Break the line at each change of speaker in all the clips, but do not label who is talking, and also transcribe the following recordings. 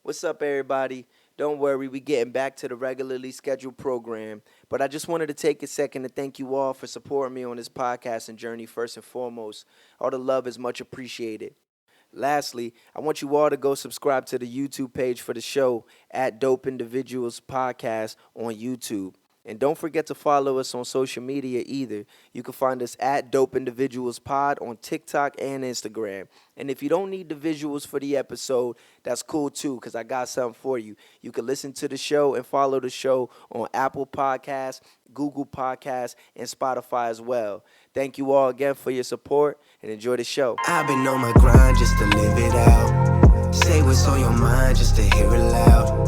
What's up, everybody? Don't worry, we getting back to the regularly scheduled program. But I just wanted to take a second to thank you all for supporting me on this podcasting journey first and foremost. All the love is much appreciated. Lastly, I want you all to go subscribe to the YouTube page for the show at Dope Individuals Podcast on YouTube. And don't forget to follow us on social media either. You can find us at Dope Individuals Pod on TikTok and Instagram. And if you don't need the visuals for the episode, that's cool too, because I got something for you. You can listen to the show and follow the show on Apple Podcasts, Google Podcasts, and Spotify as well. Thank you all again for your support and enjoy the show.
I've been on my grind just to live it out. Say what's on your mind just to hear it loud.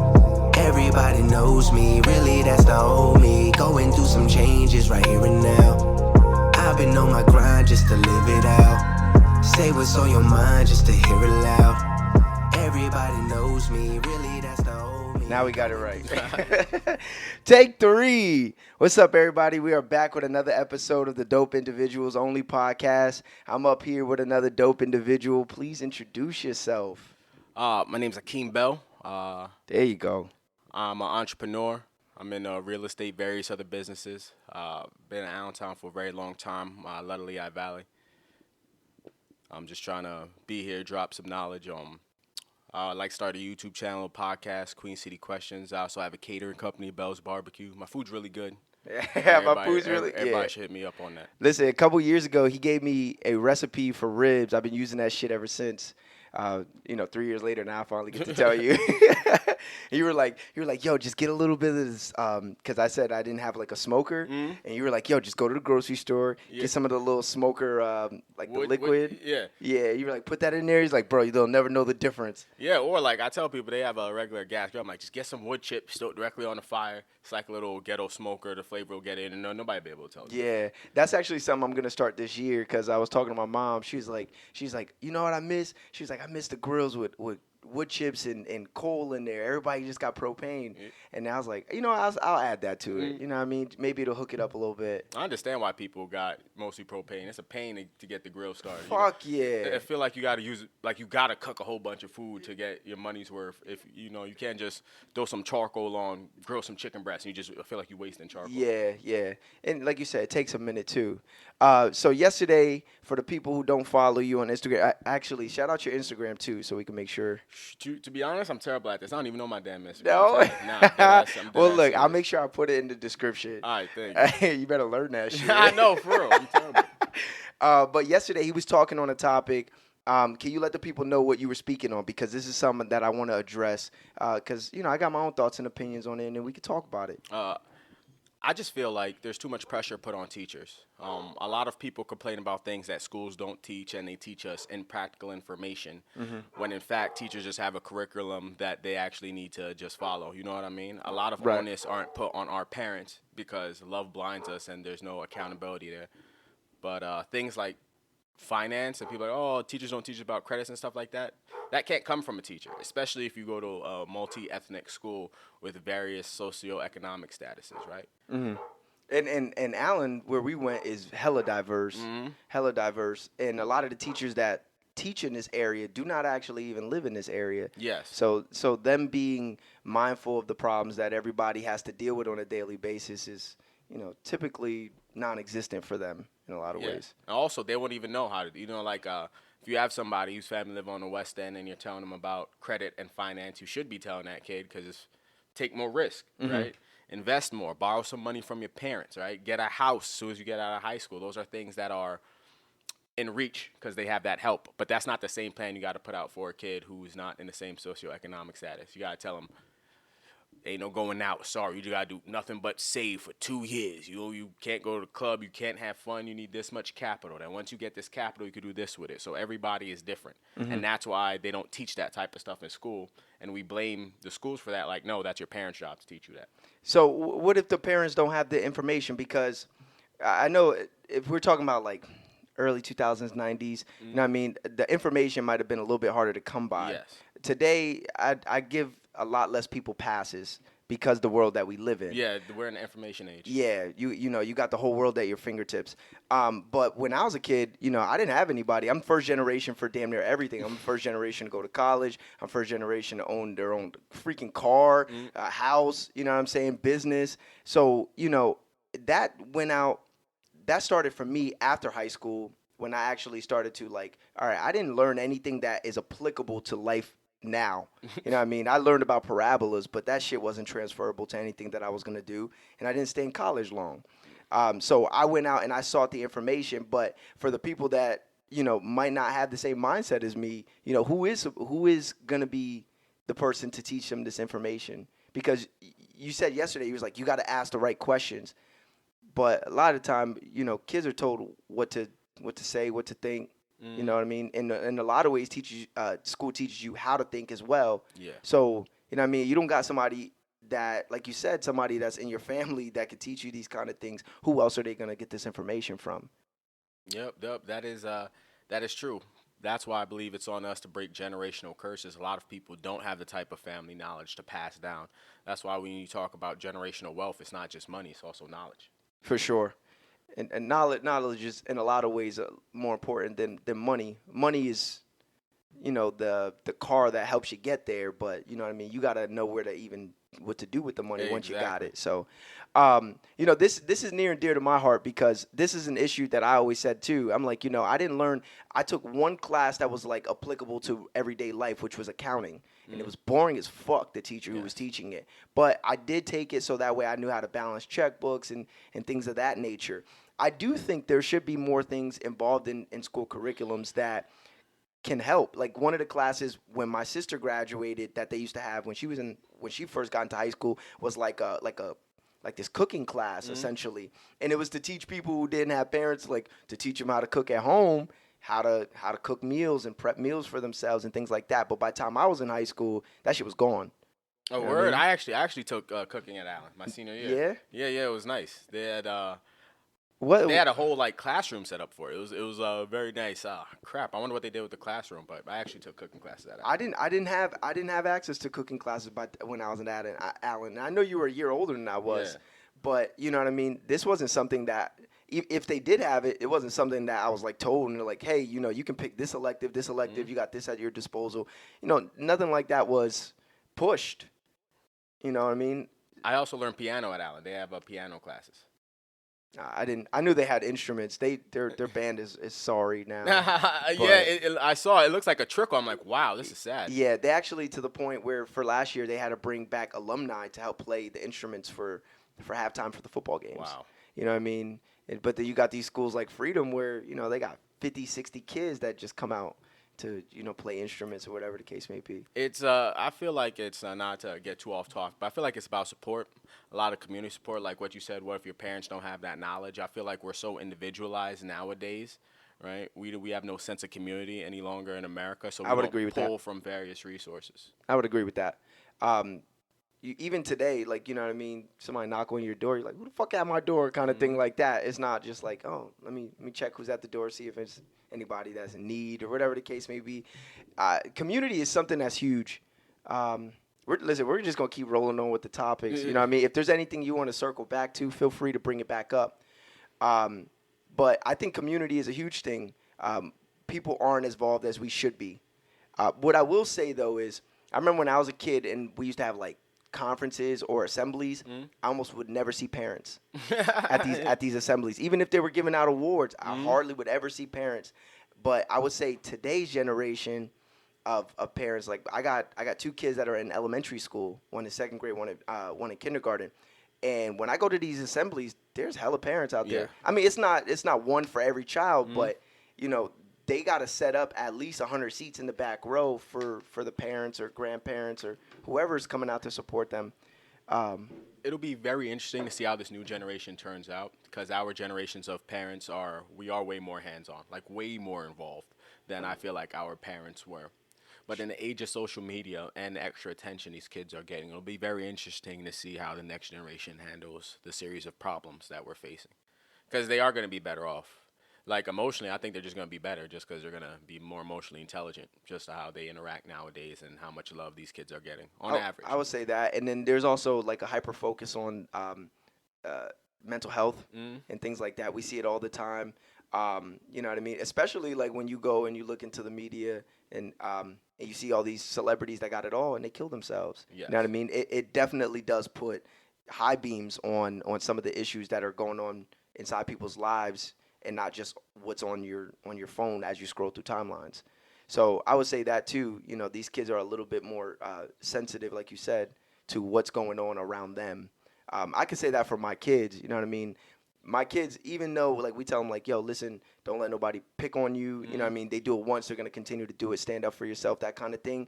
Everybody knows me, really that's the old me. Going through some changes right here and now. I've been on my grind just to live it out. Say what's on your mind just to hear it loud. Everybody knows me, really that's the old me.
Now we got it right. Take 3. What's up, everybody? We are back with another episode of the Dope Individuals Only podcast. I'm up here with another dope individual. Please introduce yourself.
My name's Akeem Bell.
There you go.
I'm an entrepreneur. I'm in real estate, various other businesses. Been in Allentown for a very long time, Little Lehigh Valley. I'm just trying to be here, drop some knowledge on. I'd like to start a YouTube channel, podcast, Queen City Questions. I also have a catering company, Bell's Barbecue. My food's really good.
My food's really
Everybody should hit me up on that.
Listen, a couple years ago, he gave me a recipe for ribs. I've been using that shit ever since. 3 years later, now I finally get to tell you. You were like, yo, just get a little bit of this, because I said I didn't have like a smoker, and you were like, yo, just go to the grocery store, get some of the little smoker, the liquid. Yeah, you were like, put that in there. He's like, bro, they'll never know the difference.
Yeah, or like I tell people they have a regular gas grill. I'm like, just get some wood chips, stow it directly on the fire. It's like a little ghetto smoker. The flavor will get in, and nobody will be able to tell you.
Yeah, that's actually something I'm gonna start this year because I was talking to my mom. She's like, you know what I miss? She was like, I miss the grills with wood chips and coal in there. Everybody just got propane. Yeah. And I was like, I'll add that to it. You know what I mean? Maybe it'll hook it up a little bit.
I understand why people got mostly propane. It's a pain to get the grill started.
Fuck yeah.
I feel like you got to use it, like you got to cook a whole bunch of food to get your money's worth. If you can't just throw some charcoal on, grill some chicken breasts, and you just feel like you're wasting charcoal.
Yeah. And like you said, it takes a minute too. So yesterday, for the people who don't follow you on Instagram, actually, shout out your Instagram too so we can make sure.
To be honest, I'm terrible at this. I don't even know my damn Instagram.
No?
Nah,
well, look, I'll make sure I put it in the description.
All right, thank you.
You better learn that shit.
I know, for real. I'm terrible.
But yesterday, he was talking on a topic. Can you let the people know what you were speaking on? Because this is something that I want to address. Because, I got my own thoughts and opinions on it, and then we could talk about it.
I just feel like there's too much pressure put on teachers. A lot of people complain about things that schools don't teach, and they teach us impractical information, when in fact teachers just have a curriculum that they actually need to just follow. You know what I mean? A lot of onus aren't put on our parents because love blinds us and there's no accountability there. But things like finance, and people are like, oh, teachers don't teach about credits and stuff like that. That can't come from a teacher, especially if you go to a multi-ethnic school with various socioeconomic statuses, right?
And Allen, where we went, is hella diverse, and a lot of the teachers that teach in this area do not actually even live in this area.
Yes.
So them being mindful of the problems that everybody has to deal with on a daily basis is, typically non-existent for them in a lot of ways.
And also, they won't even know how to, if you have somebody whose family live on the West End and you're telling them about credit and finance, you should be telling that kid because it's take more risk, right? Invest more, borrow some money from your parents, right? Get a house as soon as you get out of high school. Those are things that are in reach because they have that help. But that's not the same plan you got to put out for a kid who's not in the same socioeconomic status. You got to tell them, ain't no going out. Sorry, you just got to do nothing but save for 2 years. You can't go to the club. You can't have fun. You need this much capital. Then once you get this capital, you can do this with it. So everybody is different. And that's why they don't teach that type of stuff in school. And we blame the schools for that. Like, no, that's your parents' job to teach you that.
So what if the parents don't have the information? Because I know if we're talking about like early 2000s, 90s, you know what I mean? The information might have been a little bit harder to come by.
Yes.
Today, I give a lot less people passes because the world that we live in.
Yeah, we're in the information age.
Yeah, you got the whole world at your fingertips. But when I was a kid, I didn't have anybody. I'm first generation for damn near everything. I'm first generation to go to college. I'm first generation to own their own freaking car, house. You know what I'm saying? Business. So that went out. That started for me after high school when I actually started to like, all right, I didn't learn anything that is applicable to life now. You know what I mean? I learned about parabolas, but that shit wasn't transferable to anything that I was going to do. And I didn't stay in college long. So I went out and I sought the information. But for the people that, might not have the same mindset as me, who is going to be the person to teach them this information? Because you said yesterday, you was like, you got to ask the right questions. But a lot of the time, kids are told what to say, what to think. You know what I mean? In a lot of ways, school teaches you how to think as well.
Yeah.
So, you know what I mean? You don't got somebody that, like you said, somebody that's in your family that could teach you these kind of things. Who else are they going to get this information from?
Yep. That is true. That's why I believe it's on us to break generational curses. A lot of people don't have the type of family knowledge to pass down. That's why when you talk about generational wealth, it's not just money, it's also knowledge.
For sure. And knowledge is in a lot of ways more important than money. Money is, the car that helps you get there, but you know what I mean. You got to know what to do with the money once you got it. So, this is near and dear to my heart because this is an issue that I always said too. I'm like, I didn't learn. I took one class that was like applicable to everyday life, which was accounting, and it was boring as fuck. The teacher who was teaching it, but I did take it so that way I knew how to balance checkbooks and things of that nature. I do think there should be more things involved in school curriculums that can help. Like one of the classes when my sister graduated that they used to have when she first got into high school was like this cooking class essentially, and it was to teach people who didn't have parents, like to teach them how to cook at home, how to cook meals and prep meals for themselves and things like that. But by the time I was in high school, that shit was gone.
Oh,
You know what
word!
I mean?
I actually took cooking at Allen my senior year. Yeah. It was nice. They had a whole like classroom set up for it. It was very nice. Crap! I wonder what they did with the classroom. But I actually took cooking classes at Allen.
I didn't have access to cooking classes when I was in Allen. And I know you were a year older than I was, but you know what I mean. This wasn't something that if they did have it, it wasn't something that I was like told and they're like, hey, you can pick this elective. You got this at your disposal. Nothing like that was pushed. You know what I mean?
I also learned piano at Allen. They have piano classes.
I didn't. I knew they had instruments. Their band is sorry now.
I saw it. It looks like a trickle. I'm like, wow, this is sad.
Yeah, they actually to the point where for last year they had to bring back alumni to help play the instruments for halftime for the football games.
Wow.
You know what I mean? But then you got these schools like Freedom where they got 50, 60 kids that just come out to play instruments or whatever the case may be.
It's I feel like it's not to get too off topic, but I feel like it's about support, a lot of community support. Like what you said, what if your parents don't have that knowledge? I feel like we're so individualized nowadays, right? We have no sense of community any longer in America, so we don't
agree with
pull
that.
from various resources.
I would agree with that. Even today, like, you know what I mean? Somebody knock on your door, you're like, who the fuck at my door kind of thing like that. It's not just like, oh, let me check who's at the door, see if it's anybody that's in need or whatever the case may be. Community is something that's huge. We're just going to keep rolling on with the topics. You know what I mean? If there's anything you want to circle back to, feel free to bring it back up. But I think community is a huge thing. People aren't as involved as we should be. What I will say, though, is I remember when I was a kid and we used to have, like, conferences or assemblies, I almost would never see parents at these assemblies. Even if they were giving out awards, I hardly would ever see parents. But I would say today's generation of parents, like I got two kids that are in elementary school, one in second grade, one in kindergarten. And when I go to these assemblies, there's hella parents out there. I mean, it's not one for every child, but they got to set up at least 100 seats in the back row for the parents or grandparents or whoever's coming out to support them.
It'll be very interesting to see how this new generation turns out because our generations of parents are way more hands-on, like way more involved than I feel like our parents were. But in the age of social media and the extra attention these kids are getting, it'll be very interesting to see how the next generation handles the series of problems that we're facing because they are going to be better off. Like emotionally, I think they're just going to be better just because they're going to be more emotionally intelligent, just to how they interact nowadays and how much love these kids are getting on average.
I would say that, and then there's also like a hyper focus on uh, mental health
Mm,
and things like that. We see it all the time. You know what I mean? Especially like when you go and you look into the media and you see all these celebrities that got it all and they kill themselves.
yes.
You know what I mean? It definitely does put high beams on some of the issues that are going on inside people's lives and not just what's on your phone as you scroll through timelines. So I would say that too. You know, these kids are a little bit more sensitive, like you said, to what's going on around them. I can say that for my kids. You know what I mean? My kids, even though like we tell them like, yo, listen, don't let nobody pick on you. You know what I mean? They do it once, they're gonna continue to do it. Stand up for yourself, that kind of thing.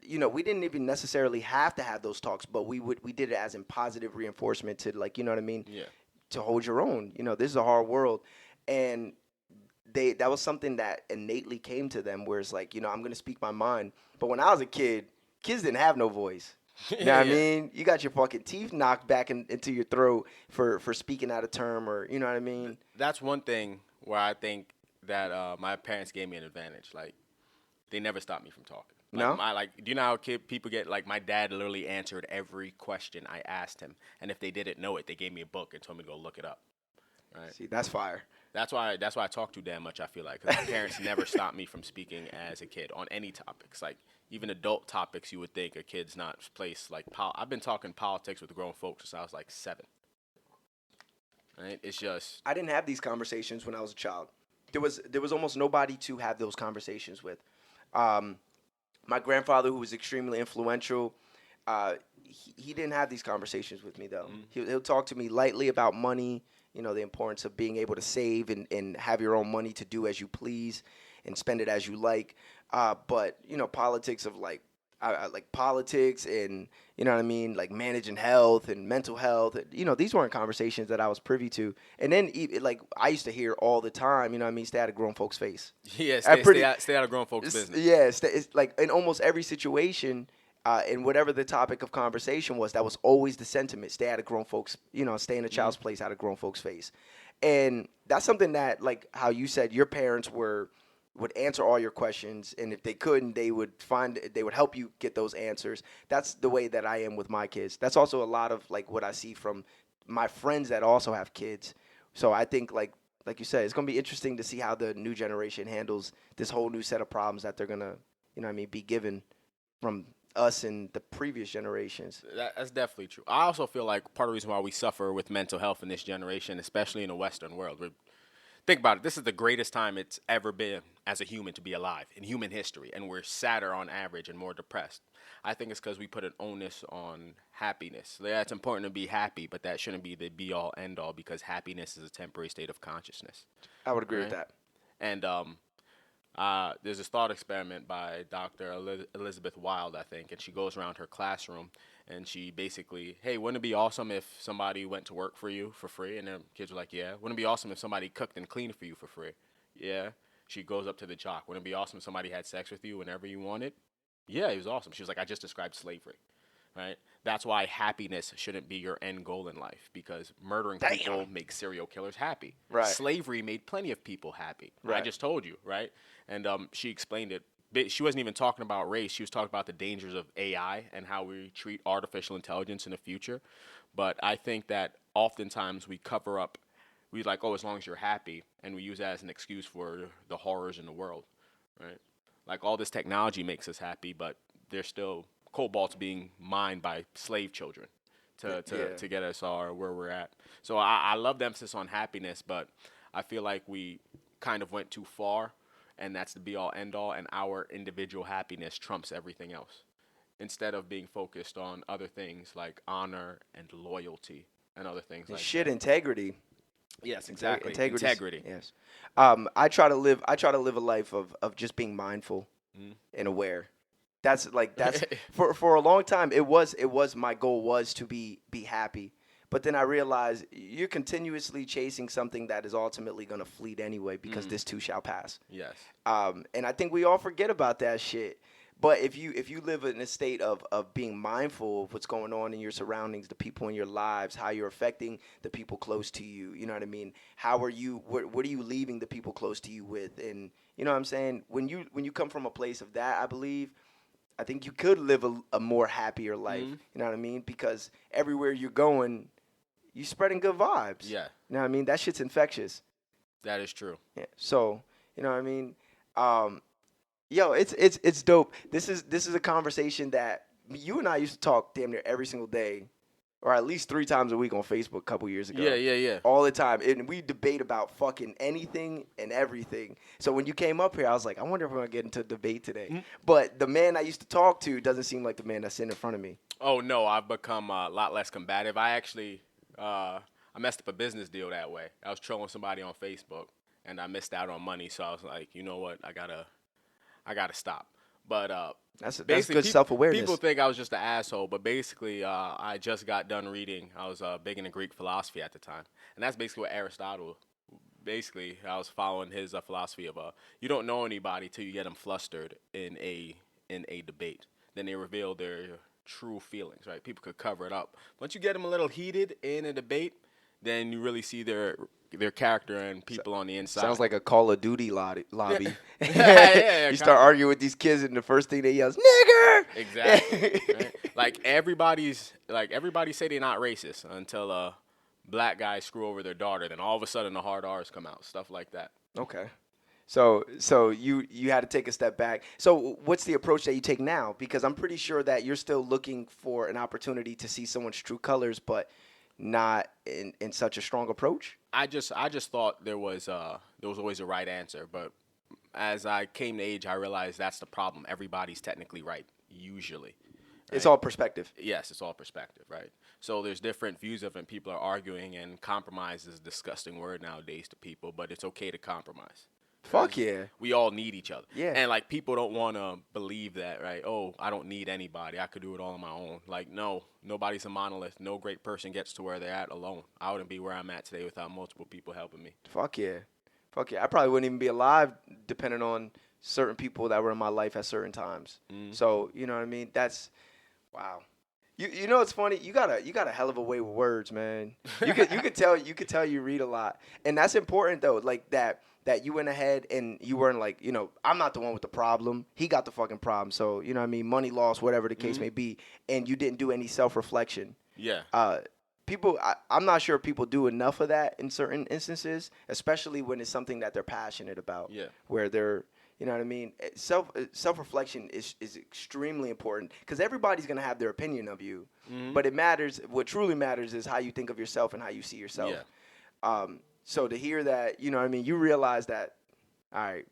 You know, we didn't even necessarily have to have those talks, but we did it as in positive reinforcement to like, you know what I mean?
Yeah.
To hold your own. You know, this is a hard world, and that was something that innately came to them, where it's like, you know, I'm gonna speak my mind. But when I was a kid, kids didn't have no voice. You know what I
Yeah.
mean? You got your fucking teeth knocked back into your throat for speaking out of term, or you know what I mean?
That's one thing where I think that my parents gave me an advantage. Like, they never stopped me from talking.
No?
Do you know how people get, like, my dad literally answered every question I asked him. And if they didn't know it, they gave me a book and told me to go look it up. Right?
See, that's fire.
That's why I talk too damn much, I feel like. 'Cause my parents never stopped me from speaking as a kid on any topics. Like, even adult topics you would think a kid's not placed. Like, I've been talking politics with grown folks since I was, like, 7. Right? It's just,
I didn't have these conversations when I was a child. There was almost nobody to have those conversations with. Um, my grandfather, who was extremely influential, he didn't have these conversations with me though. He'll talk to me lightly about money, you know, the importance of being able to save and have your own money to do as you please and spend it as you like. But you know, politics of like politics and you know what I mean, like managing health and mental health. You know, these weren't conversations that I was privy to. And then like I used to hear all the time, you know what I mean, stay out of grown folks' face.
yeah,
I pretty-
stay out of grown folks' business.
Yeah, it's like in almost every situation, in whatever the topic of conversation was, that was always the sentiment: stay out of grown folks. You know, stay in a child's place, out of grown folks' face. And that's something that, like how you said, your parents would answer all your questions, and if they couldn't, they would help you get those answers. That's the way that I am with my kids. That's also a lot of like what I see from my friends that also have kids. So I think like you said, it's gonna be interesting to see how the new generation handles this whole new set of problems that they're gonna, you know what I mean, be given from us and the previous generations.
That's definitely true. I also feel like part of the reason why we suffer with mental health in this generation, especially in the Western world, think about it. This is the greatest time it's ever been as a human to be alive in human history, and we're sadder on average and more depressed. I think it's because we put an onus on happiness. Yeah, it's important to be happy, but that shouldn't be the be-all, end-all, because happiness is a temporary state of consciousness.
I would agree with
Right.
that.
And there's this thought experiment by Dr. Elizabeth Wilde, I think, and she goes around her classroom and she basically, hey, wouldn't it be awesome if somebody went to work for you for free? And the kids were like, yeah. Wouldn't it be awesome if somebody cooked and cleaned for you for free? Yeah. She goes up to the jock. Wouldn't it be awesome if somebody had sex with you whenever you wanted? Yeah, it was awesome. She was like, I just described slavery. Right? That's why happiness shouldn't be your end goal in life, because murdering people makes serial killers happy.
Right.
Slavery made plenty of people happy. I
Right.
just told you, right? And she explained it. She wasn't even talking about race. She was talking about the dangers of AI and how we treat artificial intelligence in the future. But I think that oftentimes we cover up, we like, oh, as long as you're happy, and we use that as an excuse for the horrors in the world, right? Like all this technology makes us happy, but there's still cobalt's being mined by slave children to get us where we're at. So I love the emphasis on happiness, but I feel like we kind of went too far, and that's the be all end all, and our individual happiness trumps everything else, instead of being focused on other things like honor and loyalty and other things like
Shit,
that.
integrity.
Yes, exactly.
Integrity.
Integrity.
Yes. I try to live a life of just being mindful and aware. That's for a long time it was my goal was to be happy. But then I realized you're continuously chasing something that is ultimately going to fleet anyway, because this too shall pass.
Yes.
And I think we all forget about that shit. But if you live in a state of being mindful of what's going on in your surroundings, the people in your lives, how you're affecting the people close to you, you know what I mean? How are you? What are you leaving the people close to you with? And you know what I'm saying? When you come from a place of that, I think you could live a more happier life. You know what I mean? Because everywhere you're going, you spreading good vibes.
Yeah.
You know what I mean? That shit's infectious.
That is true.
Yeah. So, you know what I mean? Yo, it's dope. This is a conversation that you and I used to talk damn near every single day, or at least 3 times a week on Facebook a couple years ago.
Yeah.
All the time. And we debate about fucking anything and everything. So when you came up here, I was like, I wonder if we're going to get into a debate today. But the man I used to talk to doesn't seem like the man that's sitting in front of me.
Oh, no, I've become a lot less combative. I actually I messed up a business deal that way. I was trolling somebody on Facebook, and I missed out on money. So I was like, you know what? I gotta stop. But
That's
basically,
good self-awareness.
People think I was just an asshole, but basically, I just got done reading. I was big into Greek philosophy at the time, and that's basically what Aristotle. Basically, I was following his philosophy of you don't know anybody till you get them flustered in a debate. Then they reveal their true feelings. Right? People could cover it up. Once you get them a little heated in a debate, then you really see their character and people on the inside.
Sounds like a Call of Duty lobby.
Yeah,
you start arguing with these kids, and the first thing they yell is "nigger."
Exactly. Right? Like everybody say they're not racist until black guys screw over their daughter. Then all of a sudden the hard R's come out. Stuff like that.
Okay. So you had to take a step back. So what's the approach that you take now? Because I'm pretty sure that you're still looking for an opportunity to see someone's true colors, but not in such a strong approach.
I just thought there was always a right answer, but as I came to age, I realized that's the problem. Everybody's technically right, usually. Right?
It's all perspective.
Yes, it's all perspective, right? So there's different views of it, and people are arguing, and compromise is a disgusting word nowadays to people, but it's okay to compromise.
Fuck yeah.
We all need each other.
Yeah.
And, like, people don't want to believe that, right? Oh, I don't need anybody. I could do it all on my own. Like, no, nobody's a monolith. No great person gets to where they're at alone. I wouldn't be where I'm at today without multiple people helping me.
Fuck yeah. Fuck yeah. I probably wouldn't even be alive depending on certain people that were in my life at certain times. So, you know what I mean? That's, wow. You know what's funny? You got a hell of a way with words, man. You could tell you read a lot. And that's important though, like that you went ahead and you weren't like, you know, I'm not the one with the problem. He got the fucking problem. So, you know what I mean? Money lost, whatever the case may be. And you didn't do any self-reflection.
Yeah.
I'm not sure if people do enough of that in certain instances, especially when it's something that they're passionate about.
Yeah.
Where they're, you know what I mean? Self-reflection is extremely important because everybody's going to have their opinion of you. But it matters. What truly matters is how you think of yourself and how you see yourself.
Yeah.
So to hear that, you know what I mean, you realize that, all right,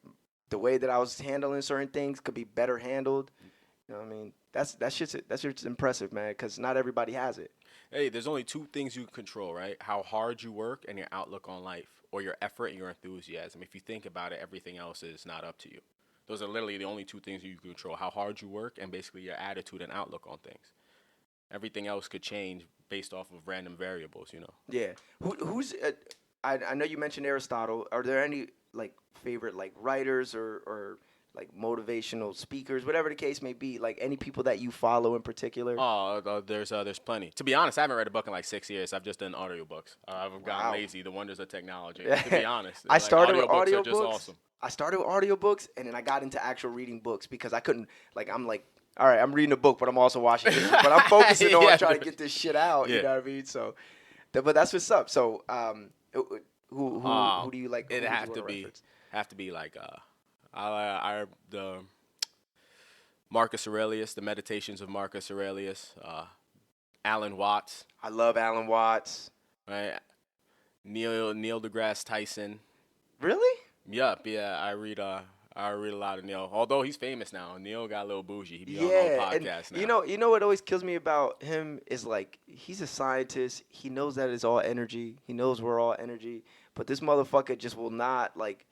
the way that I was handling certain things could be better handled. You know what I mean? That's just impressive, man, because not everybody has it.
Hey, there's only 2 things you can control, right? How hard you work and your outlook on life, or your effort and your enthusiasm. If you think about it, everything else is not up to you. Those are literally the only 2 things you can control, how hard you work and basically your attitude and outlook on things. Everything else could change based off of random variables, you know?
Yeah. Who's I know you mentioned Aristotle. Are there any like favorite like writers or like motivational speakers, whatever the case may be, like any people that you follow in particular?
Oh, there's plenty. To be honest, I haven't read a book in like 6 years. I've just done audiobooks. I've gotten lazy. The wonders of technology. To be honest,
I started with audiobooks.
Are just awesome.
I started with audiobooks, and then I got into actual reading books because I couldn't. Like, I'm like, all right, I'm reading a book, but I'm also watching this. But I'm focusing on trying to get this shit out.
Yeah.
You know what I mean? So, but that's what's up. So, who do you like?
It have to be like the Marcus Aurelius, the Meditations of Marcus Aurelius, Alan Watts.
I love Alan Watts.
Right, Neil deGrasse Tyson.
Really?
Yup, yeah. I read a lot of Neil. Although he's famous now, Neil got a little bougie. He be on all podcasts now.
You know what always kills me about him is like he's a scientist. He knows that it's all energy. He knows we're all energy. But this motherfucker just will not like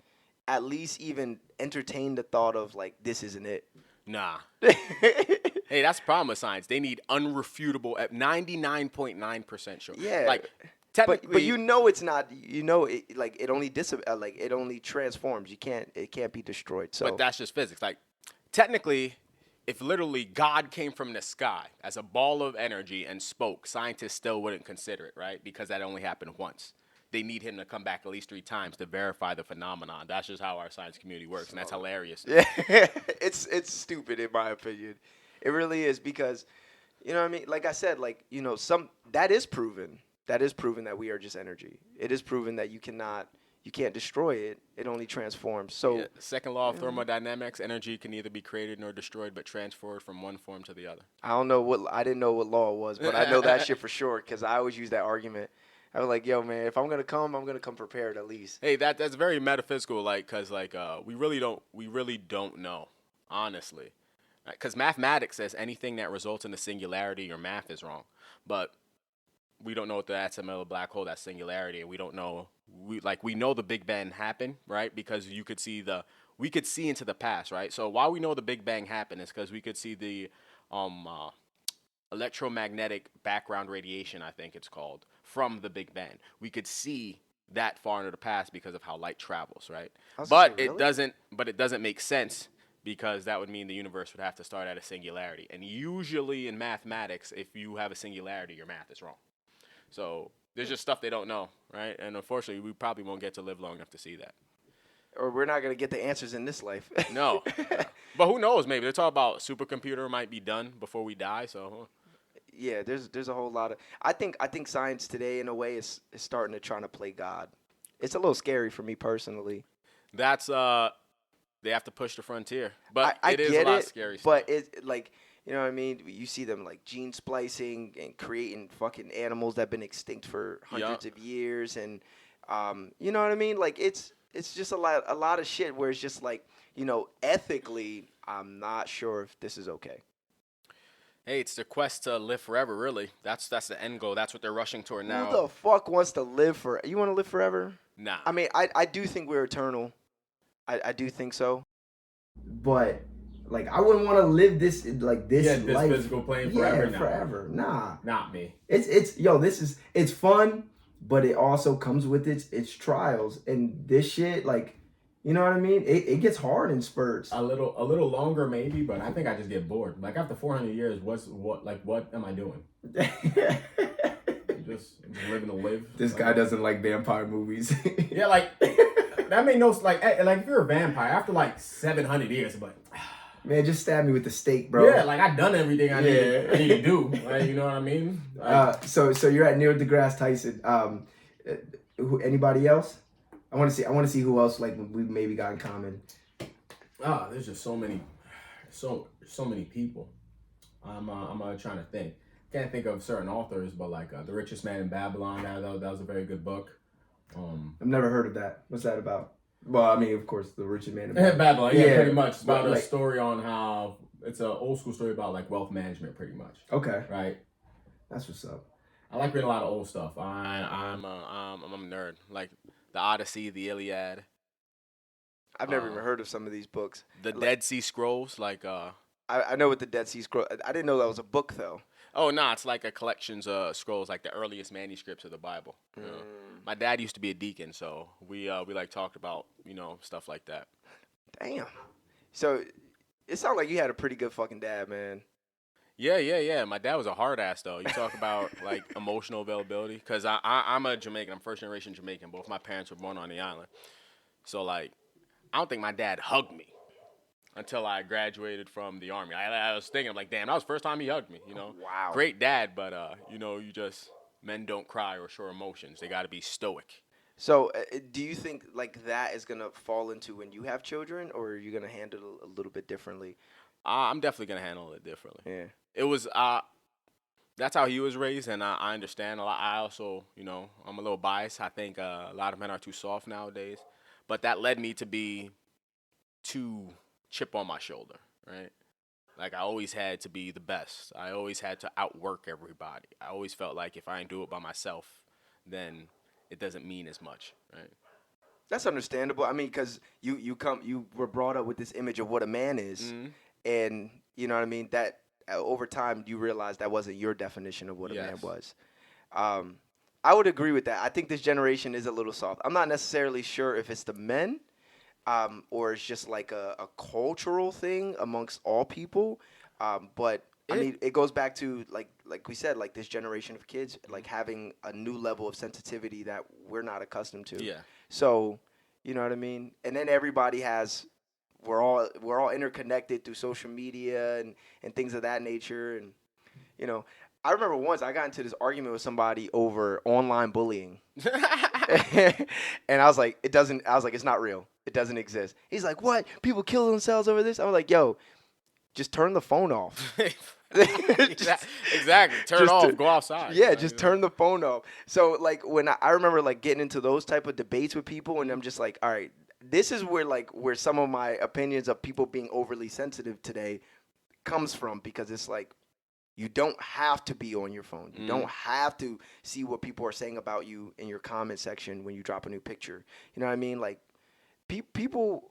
at least even entertain the thought of like this isn't it.
Nah. Hey, that's the problem with science. They need unrefutable at 99.9% sure.
Yeah.
Like technically,
but you know it's not. You know it like it only it only transforms. It can't be destroyed. So
but that's just physics. Like technically, if literally God came from the sky as a ball of energy and spoke, scientists still wouldn't consider it, right? Because that only happened once. They need him to come back at least 3 times to verify the phenomenon. That's just how our science community works, and that's hilarious.
Yeah, it's stupid in my opinion. It really is because, you know what I mean? Like I said, like, you know, that is proven. That is proven that we are just energy. It is proven that you can't destroy it. It only transforms. So
Yeah, second law of thermodynamics, energy can neither be created nor destroyed, but transferred from one form to the other.
I didn't know what law it was, but I know that shit for sure because I always use that argument. I was like, yo, man, if I'm gonna come prepared at least.
Hey, that's very metaphysical, like, cause like we really don't know, honestly, because mathematics says anything that results in a singularity, your math is wrong, but we don't know what that's a middle black hole, that's singularity, and we don't know. We know the Big Bang happened, right? Because we could see into the past, right? So why we know the Big Bang happened is because we could see the electromagnetic background radiation, I think it's called, from the Big Bang. We could see that far into the past because of how light travels, right? But
really?
it doesn't make sense because that would mean the universe would have to start at a singularity. And usually in mathematics, if you have a singularity, your math is wrong. So there's just stuff they don't know, right? And unfortunately, we probably won't get to live long enough to see that.
Or we're not gonna get the answers in this life.
No. But who knows? Maybe they're talking about supercomputer might be done before we die. So
Yeah, there's a whole lot of. I think science today, in a way, is starting to try to play God. It's a little scary for me personally.
that's they have to push the frontier, but
I
it is
get
a lot
it,
of scary stuff.
but it like, you know what I mean. You see them like gene splicing and creating fucking animals that have been extinct for hundreds of years, and you know what I mean. Like it's just a lot of shit where it's just like, you know, ethically, I'm not sure if this is okay.
Hey, it's the quest to live forever. Really, that's the end goal. That's what they're rushing toward now.
Who the fuck wants to live for? You want to live forever?
Nah.
I mean, I do think we're eternal. I do think so. But like, I wouldn't want to live this life.
physical plane forever.
Yeah, forever. Nah.
Not me.
It's fun, but it also comes with its trials, and this shit, like, you know what I mean? It gets hard in spurts.
A little longer maybe, but I think I just get bored. Like after 400 years, what am I doing? just living to live.
This guy doesn't like vampire movies.
Yeah, like that made no like if you're a vampire after like 700 years, but
man, just stab me with the stake, bro.
Yeah, like I've done everything I need to do. Like, you know what I mean? Like,
so you're at Neil deGrasse Tyson. Anybody else? I want to see who else like we maybe got in common.
There's just so many people. I'm trying to think. Can't think of certain authors, but like The Richest Man in Babylon. That was a very good book.
I've never heard of that. What's that about? Well, I mean, of course, The Richest Man in Babylon.
Babylon, yeah, pretty much. It's about
a
story on how it's an old school story about like wealth management, pretty much.
Okay,
right.
That's what's up.
I like reading a lot of old stuff. I'm a nerd. Like the Odyssey, the Iliad.
I've never even heard of some of these books.
The Dead Sea Scrolls, like
I know what the Dead Sea Scrolls. I didn't know that was a book though.
Oh no, it's like a collections of scrolls, like the earliest manuscripts of the Bible. You know? My dad used to be a deacon, so we like talked about stuff like that.
Damn. So it sounds like you had a pretty good fucking dad, man.
Yeah. My dad was a hard ass though. You talk about like emotional availability, because I'm a Jamaican. I'm first generation Jamaican. Both my parents were born on the island, so like I don't think my dad hugged me until I graduated from the army. I was thinking, like, damn, that was the first time he hugged me,
Wow.
Great dad, but, men don't cry or show emotions. They got to be stoic.
So do you think, like, that is going to fall into when you have children, or are you going to handle it a little bit differently?
I'm definitely going to handle it differently.
Yeah.
It was, that's how he was raised, and I understand a lot. I also, I'm a little biased. I think a lot of men are too soft nowadays. But that led me to be too chip on my shoulder, right? Like I always had to be the best. I always had to outwork everybody. I always felt like if I didn't do it by myself, then it doesn't mean as much, right?
That's understandable. I mean, because you were brought up with this image of what a man is, and you know what I mean. That over time you realize that wasn't your definition of what a man was. I would agree with that. I think this generation is a little soft. I'm not necessarily sure if it's the men. or it's just like a cultural thing amongst all people. But I mean, it goes back to like we said, like this generation of kids, like having a new level of sensitivity that we're not accustomed to.
Yeah.
So, you know what I mean? And then everybody has we're all interconnected through social media and things of that nature. And you know, I remember once I got into this argument with somebody over online bullying. And I was like, it's not real. It doesn't exist. He's like, what? People kill themselves over this? I was like, yo, just turn the phone off.
Exactly. Turn it off. Go outside.
Yeah, just turn the phone off. So like when I remember like getting into those type of debates with people, and I'm just like, all right, this is where some of my opinions of people being overly sensitive today comes from, because it's like, you don't have to be on your phone. You don't have to see what people are saying about you in your comment section when you drop a new picture. You know what I mean? Like, people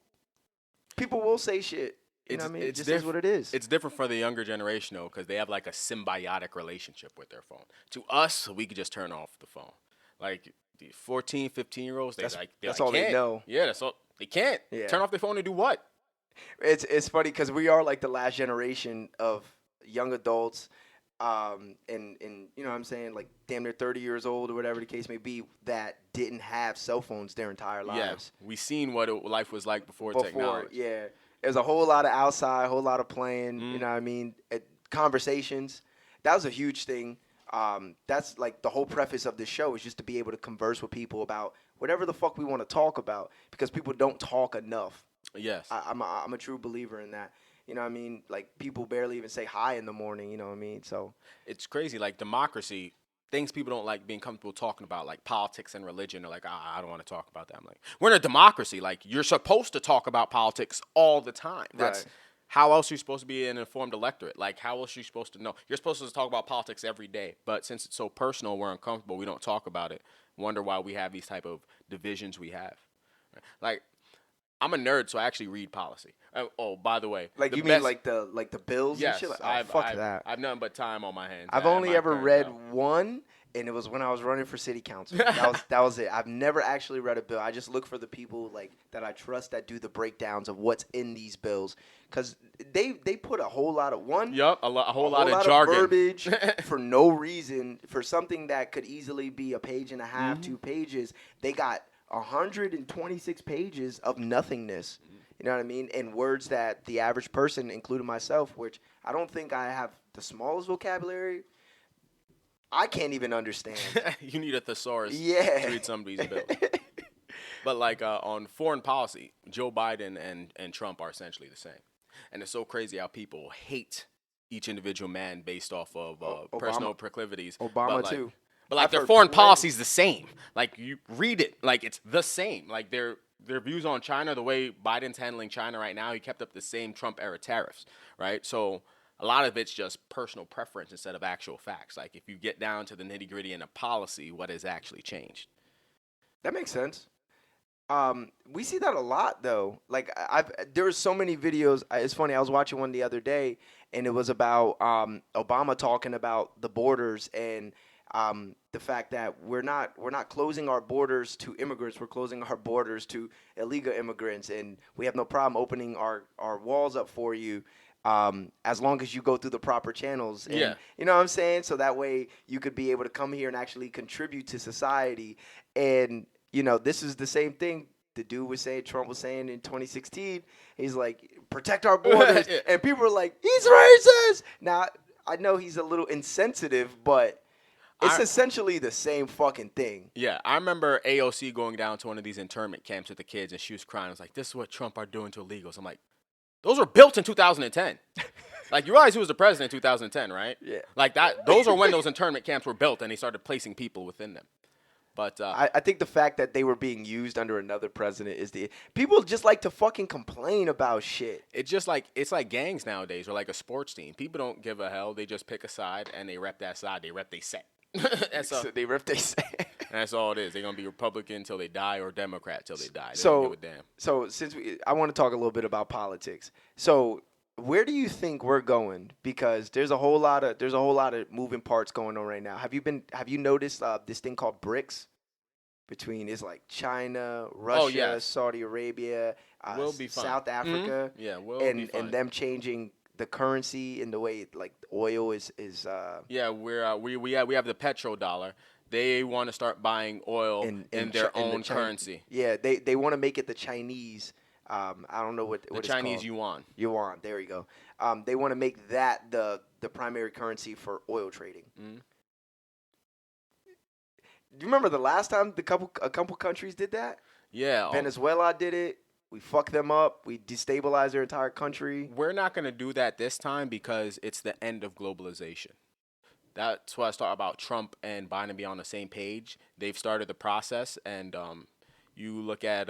will say shit. You know what I mean? It just is what it is.
It's different for the younger generation, though, because they have, like, a symbiotic relationship with their phone. To us, we could just turn off the phone. Like, the 14, 15-year-olds,
that's all they know.
Yeah, that's all. They can't.
Yeah.
Turn off their phone and do what?
It's funny because we are, like, the last generation of young adults, and you know what I'm saying, like damn near 30 years old or whatever the case may be, that didn't have cell phones their entire lives.
Yeah, we seen what life was like before technology.
Yeah, there's a whole lot of outside, a whole lot of playing. You know what I mean? Conversations. That was a huge thing. That's like the whole preface of this show, is just to be able to converse with people about whatever the fuck we want to talk about, because people don't talk enough.
Yes,
I'm a true believer in that. You know what I mean? Like, people barely even say hi in the morning, you know what I mean? So
it's crazy. Like, democracy, things people don't like being comfortable talking about, like politics and religion. They're like, I don't want to talk about that. I'm like, we're in a democracy. Like, you're supposed to talk about politics all the time. That's how else are you supposed to be an informed electorate? Like, how else are you supposed to know? You're supposed to talk about politics every day. But since it's so personal, we're uncomfortable, we don't talk about it. Wonder why we have these type of divisions we have. Like, I'm a nerd, so I actually read policy. Oh, by the way,
like, you mean like the bills and shit?
Yes,
fuck that.
I've nothing but time on my hands.
I've only ever read one, and it was when I was running for city council. That was it. I've never actually read a bill. I just look for the people like that I trust that do the breakdowns of what's in these bills, because they put a whole lot of
a whole lot of jargon,
verbiage for no reason, for something that could easily be a page and a half, 2 pages. They got 126 pages of nothingness, you know what I mean? And words that the average person, including myself, which I don't think I have the smallest vocabulary, I can't even understand.
You need a thesaurus
to
read some of these bills. But like on foreign policy, Joe Biden and Trump are essentially the same. And it's so crazy how people hate each individual man based off of personal proclivities.
Obama, too.
But like their foreign policy is the same. Like you read it, like it's the same. Like their views on China, the way Biden's handling China right now, he kept up the same Trump era tariffs, right? So a lot of it's just personal preference instead of actual facts. Like if you get down to the nitty gritty in a policy, what has actually changed?
That makes sense. We see that a lot though. Like there were so many videos. It's funny. I was watching one the other day, and it was about Obama talking about the borders and the fact that we're not closing our borders to immigrants. We're closing our borders to illegal immigrants, and we have no problem opening our walls up for you as long as you go through the proper channels. And, you know what I'm saying? So that way you could be able to come here and actually contribute to society. And, you know, this is the same thing the dude was saying, Trump was saying in 2016. He's like, protect our borders. And people were like, he's racist. Now, I know he's a little insensitive, but it's essentially the same fucking thing.
Yeah, I remember AOC going down to one of these internment camps with the kids, and she was crying. I was like, this is what Trump are doing to illegals. I'm like, those were built in 2010. Like, you realize who was the president in 2010, right?
Yeah.
Like, those are when those internment camps were built, and they started placing people within them. But
I think the fact that they were being used under another president is people just like to fucking complain about shit.
It's just like it's like gangs nowadays, or like a sports team. People don't give a hell. They just pick a side and they rep that side. They rep they set.
So they rep they set.
That's all it is. They're gonna be Republican till they die, or Democrat till they die. They
so
don't give a damn.
So since I want to talk a little bit about politics. So where do you think we're going? Because there's a whole lot of moving parts going on right now. Have you noticed this thing called BRICS? It's like China, Russia, Saudi Arabia,
We'll be fine.
South Africa,
Yeah, we'll be fine.
and them changing the currency and the way like oil is
Yeah, we have the petrodollar. They want to start buying oil in their own currency.
Yeah, they want to make it the Chinese. I don't know what
The
it's
Chinese
called.
yuan.
Yuan. There you go. They want to make that the primary currency for oil trading.
Mm-hmm.
Do you remember the last time a couple countries did that?
Yeah.
Venezuela did it. We fucked them up. We destabilized their entire country.
We're not going to do that this time because it's the end of globalization. That's why I start about Trump and Biden being on the same page. They've started the process, and you look at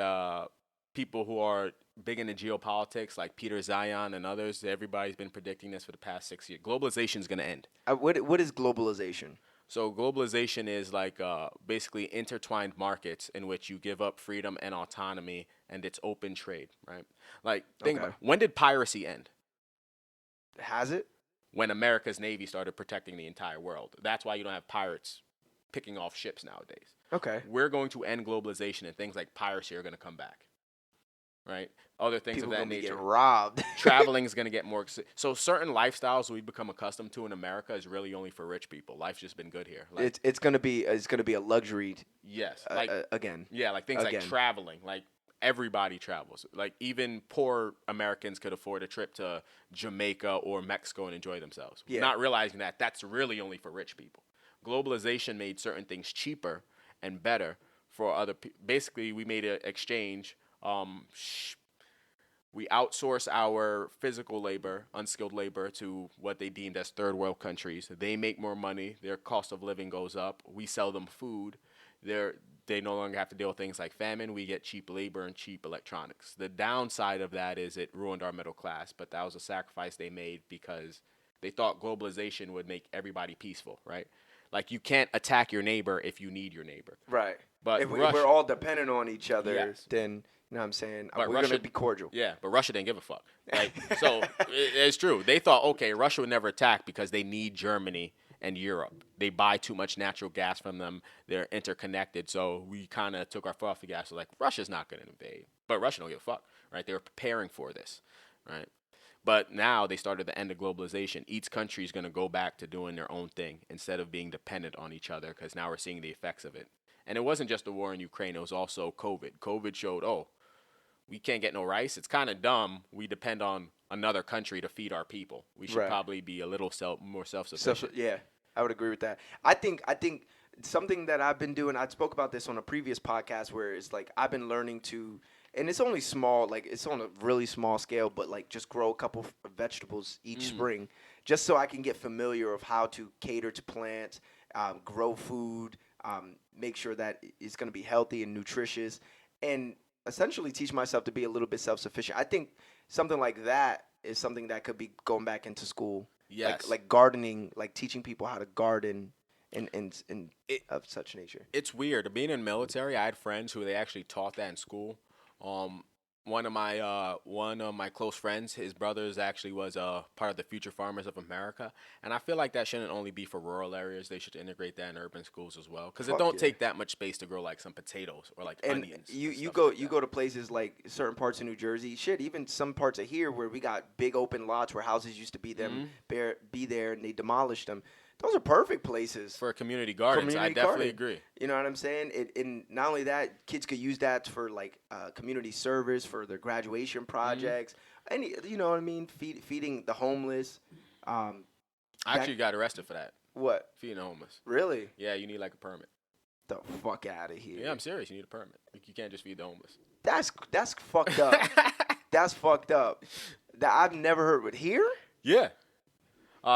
people who are big into geopolitics, like Peter Zion and others. Everybody's been predicting this for the past 6 years. Globalization is going to end.
What is globalization?
So globalization is like basically intertwined markets in which you give up freedom and autonomy, and it's open trade, right? Like, think about it. When did piracy end?
Has it?
When America's Navy started protecting the entire world. That's why you don't have pirates picking off ships nowadays.
Okay.
We're going to end globalization, and things like piracy are going to come back, right? Other things
People
of that
gonna be
nature.
getting robbed.
Traveling is going to get more. So certain lifestyles we've become accustomed to in America is really only for rich people. Life's just been good here. Like,
it's gonna be a luxury.
yes,
Again.
Yeah, like things like traveling. Like everybody travels. Like even poor Americans could afford a trip to Jamaica or Mexico and enjoy themselves.
Yeah.
Not realizing that that's really only for rich people. Globalization made certain things cheaper and better for other people. Basically, we made an exchange. We outsource our physical labor, unskilled labor, to what they deemed as third world countries. They make more money. Their cost of living goes up. We sell them food. They no longer have to deal with things like famine. We get cheap labor and cheap electronics. The downside of that is it ruined our middle class, but that was a sacrifice they made because they thought globalization would make everybody peaceful, right? Like, you can't attack your neighbor if you need your neighbor.
Right.
But
if we're all dependent on each other,
yes.
then, you know what I'm saying?
But
we're
Russia,
going to be cordial.
Yeah, but Russia didn't give a fuck. Like, so it's true. They thought, okay, Russia would never attack because they need Germany and Europe. They buy too much natural gas from them. They're interconnected. So we kind of took our foot off the gas. So like, Russia's not going to invade. But Russia don't give a fuck, right? They were preparing for this, right? But now they started the end of globalization. Each country is going to go back to doing their own thing instead of being dependent on each other, because now we're seeing the effects of it. And it wasn't just the war in Ukraine. It was also COVID. COVID showed, we can't get no rice. It's kind of dumb. We depend on another country to feed our people. We should probably be a little more self-sufficient.
Yeah, I would agree with that. I think something that I've been doing, I spoke about this on a previous podcast, where it's like I've been learning to, and it's only small, like it's on a really small scale, but like just grow a couple of vegetables each spring, just so I can get familiar of how to cater to plants, grow food, make sure that it's going to be healthy and nutritious, and essentially teach myself to be a little bit self-sufficient. I think something like that is something that could be going back into school.
Yes.
Like gardening, like teaching people how to garden and of such nature.
It's weird. Being in the military, I had friends who they actually taught that in school. One of my close friends, his brothers actually was part of the Future Farmers of America, and I feel like that shouldn't only be for rural areas. They should integrate that in urban schools as well, because it don't take that much space to grow like some potatoes or like onions.
You go to places like certain parts of New Jersey, even some parts of here where we got big open lots where houses used to be there, and they demolished them. Those are perfect places
for community gardens. I definitely agree.
You know what I'm saying? And not only that, kids could use that for like community service for their graduation projects. You know what I mean? Feeding the homeless.
I actually got arrested for that.
What?
Feeding the homeless.
Really?
Yeah, you need like a permit.
The fuck out of here.
Yeah, I'm serious. You need a permit. Like, you can't just feed the homeless.
That's fucked up. That's fucked up. That I've never heard of here.
Yeah.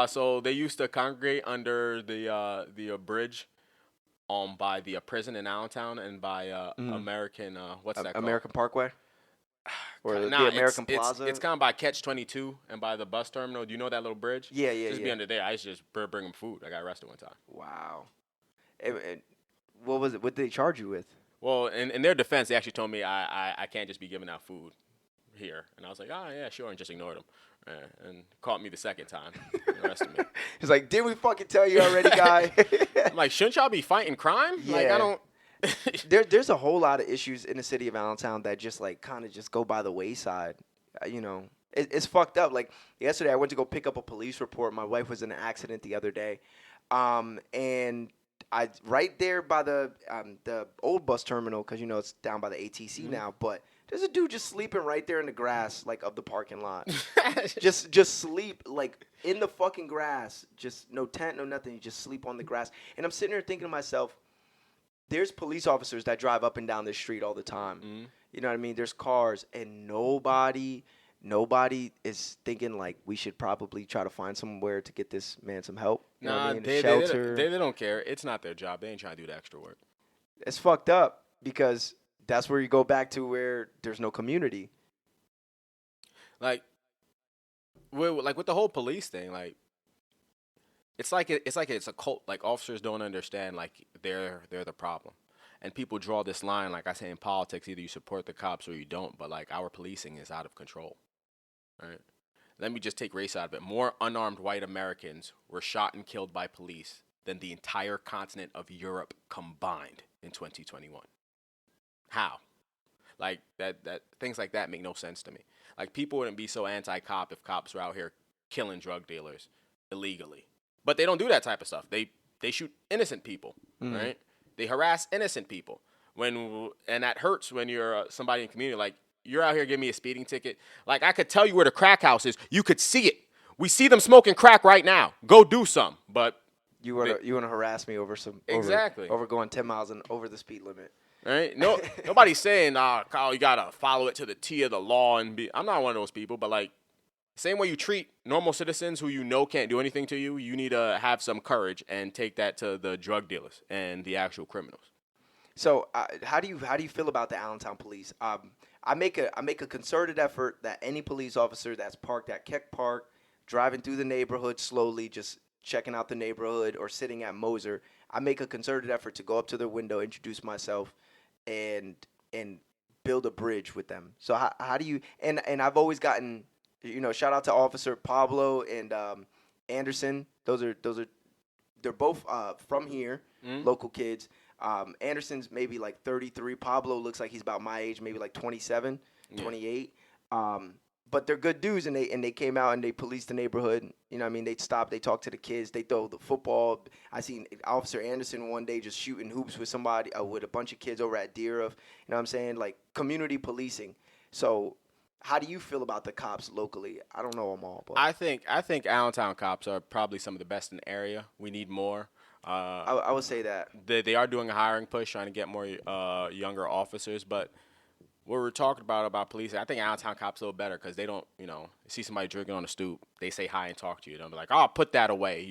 So they used to congregate under the bridge, by the prison in Allentown and by American what's that called?
American Parkway. Or the American Plaza.
It's kind of by Catch 22 and by the bus terminal. Do you know that little bridge?
Yeah.
Just be under there. I used to just bring them food. I got arrested one time.
Wow. And what was it? What did they charge you with?
Well, in their defense, they actually told me I can't just be giving out food here, and I was like, yeah, sure, and just ignored them. And caught me the second time and arrested me.
He's like, did we fucking tell you already, guy?
I'm like, shouldn't y'all be fighting crime?
Yeah.
Like, I don't.
there's a whole lot of issues in the city of Allentown that just like kind of just go by the wayside. You know, it's fucked up. Like yesterday, I went to go pick up a police report. My wife was in an accident the other day, and I right there by the old bus terminal, because you know it's down by the ATC now. But there's a dude just sleeping right there in the grass, like of the parking lot. just sleep like in the fucking grass. Just no tent, no nothing. You just sleep on the grass. And I'm sitting there thinking to myself, there's police officers that drive up and down this street all the time. You know what I mean? There's cars, and nobody is thinking like we should probably try to find somewhere to get this man some help. You know what I mean? Shelter.
They don't care. It's not their job. They ain't trying to do the extra work.
It's fucked up because that's where you go back to where there's no community.
Like with the whole police thing, like it's like it's a cult. Like officers don't understand like they're the problem, and people draw this line. Like I say in politics, either you support the cops or you don't. But like our policing is out of control, right? Let me just take race out of it. More unarmed white Americans were shot and killed by police than the entire continent of Europe combined in 2021. How? Like that things like that make no sense to me. Like people wouldn't be so anti-cop if cops were out here killing drug dealers illegally. But they don't do that type of stuff. They shoot innocent people, right? They harass innocent people. And that hurts when you're somebody in the community. Like, you're out here giving me a speeding ticket. Like, I could tell you where the crack house is. You could see it. We see them smoking crack right now. Go do some. But
you want to harass me over some
exactly
over going 10 miles over the speed limit.
Right? No, nobody's saying, Kyle, you gotta follow it to the T of the law and be. I'm not one of those people, but like, same way you treat normal citizens who you know can't do anything to you, you need to have some courage and take that to the drug dealers and the actual criminals.
So, how do you feel about the Allentown police? I make a concerted effort that any police officer that's parked at Keck Park, driving through the neighborhood slowly, just checking out the neighborhood, or sitting at Moser, I make a concerted effort to go up to their window, introduce myself, and build a bridge with them. So how do you and I've always gotten, you know, shout out to Officer Pablo and Anderson. They're both from here, local kids. Anderson's maybe like 33. Pablo looks like he's about my age, maybe like 27, 28. But they're good dudes, and they came out and they policed the neighborhood. You know what I mean? They'd stop, they talk to the kids, they throw the football. I seen Officer Anderson one day just shooting hoops with somebody, with a bunch of kids over at Deerov. You know what I'm saying? Like, community policing. So how do you feel about the cops locally? I don't know them all. But
I think Allentown cops are probably some of the best in the area. We need more.
I would say that.
They are doing a hiring push, trying to get more younger officers, but what we're talking about policing, I think Allentown cops a little better because they don't, you know, see somebody drinking on the stoop, they say hi and talk to you. They'll be like, oh, put that away.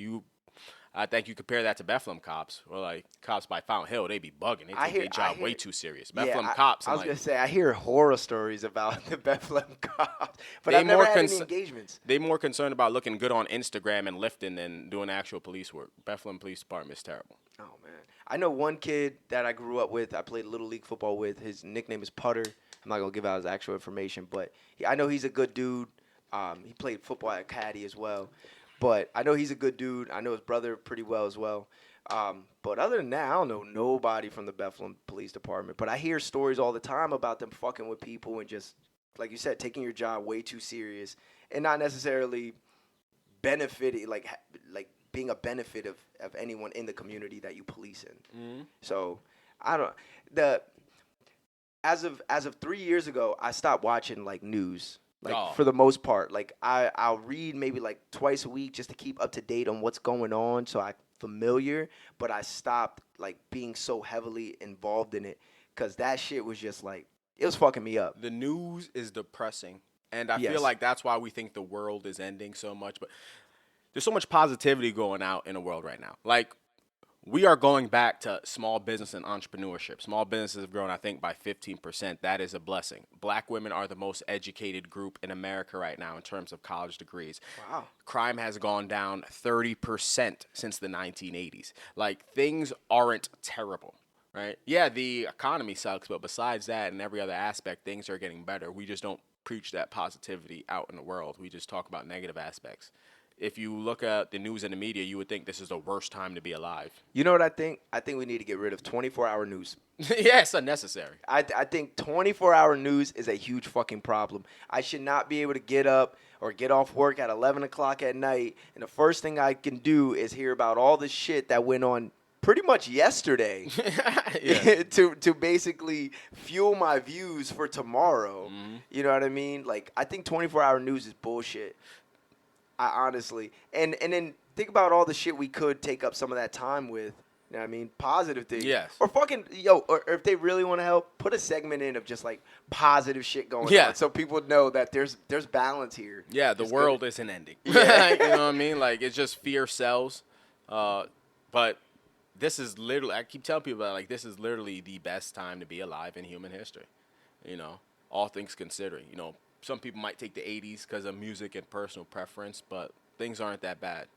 I think you compare that to Bethlehem cops, or like cops by Fountain Hill, they be bugging. They take their job way too serious. Bethlehem cops.
I was gonna say I hear horror stories about the Bethlehem cops, but I've never had any engagements.
They more concerned about looking good on Instagram and lifting than doing actual police work. Bethlehem Police Department is terrible.
Oh man, I know one kid that I grew up with. I played little league football with. His nickname is Putter. I'm not gonna give out his actual information, but I know he's a good dude. He played football at Caddy as well. But I know he's a good dude. I know his brother pretty well as well. But other than that, I don't know nobody from the Bethlehem Police Department. But I hear stories all the time about them fucking with people and just, like you said, taking your job way too serious and not necessarily benefiting, like being a benefit of anyone in the community that you police in. Mm-hmm. So I don't. As of 3 years ago, I stopped watching like news. For the most part, like I'll read maybe like twice a week just to keep up to date on what's going on, so I'm familiar. But I stopped like being so heavily involved in it because that shit was just like it was fucking me up.
The news is depressing, and I feel like that's why we think the world is ending so much. But there's so much positivity going out in the world right now. Like, we are going back to small business and entrepreneurship. Small businesses have grown, I think, by 15%. That is a blessing. Black women are the most educated group in America right now in terms of college degrees.
Wow.
Crime has gone down 30% since the 1980s. Like, things aren't terrible, right? Yeah, the economy sucks, but besides that and every other aspect, things are getting better. We just don't preach that positivity out in the world. We just talk about negative aspects. if you look at the news and the media, you would think this is the worst time to be alive.
You know what I think? I think we need to get rid of 24-hour news.
Yeah, it's unnecessary.
I think 24-hour news is a huge fucking problem. I should not be able to get up or get off work at 11 o'clock at night, and the first thing I can do is hear about all the shit that went on pretty much yesterday to basically fuel my views for tomorrow.
Mm-hmm.
You know what I mean? Like, I think 24-hour news is bullshit. I honestly. And then think about all the shit we could take up some of that time with. You know what I mean? Positive things.
Yes.
Or fucking, or if they really want to help, put a segment in of just like positive shit going on so people know that there's balance here.
Yeah, the world isn't ending.
Yeah.
You know what I mean? Like, it's just fear sells. But this is literally, I keep telling people, like, this is literally the best time to be alive in human history. You know, all things considering. You know, some people might take the 80s because of music and personal preference, but things aren't that bad.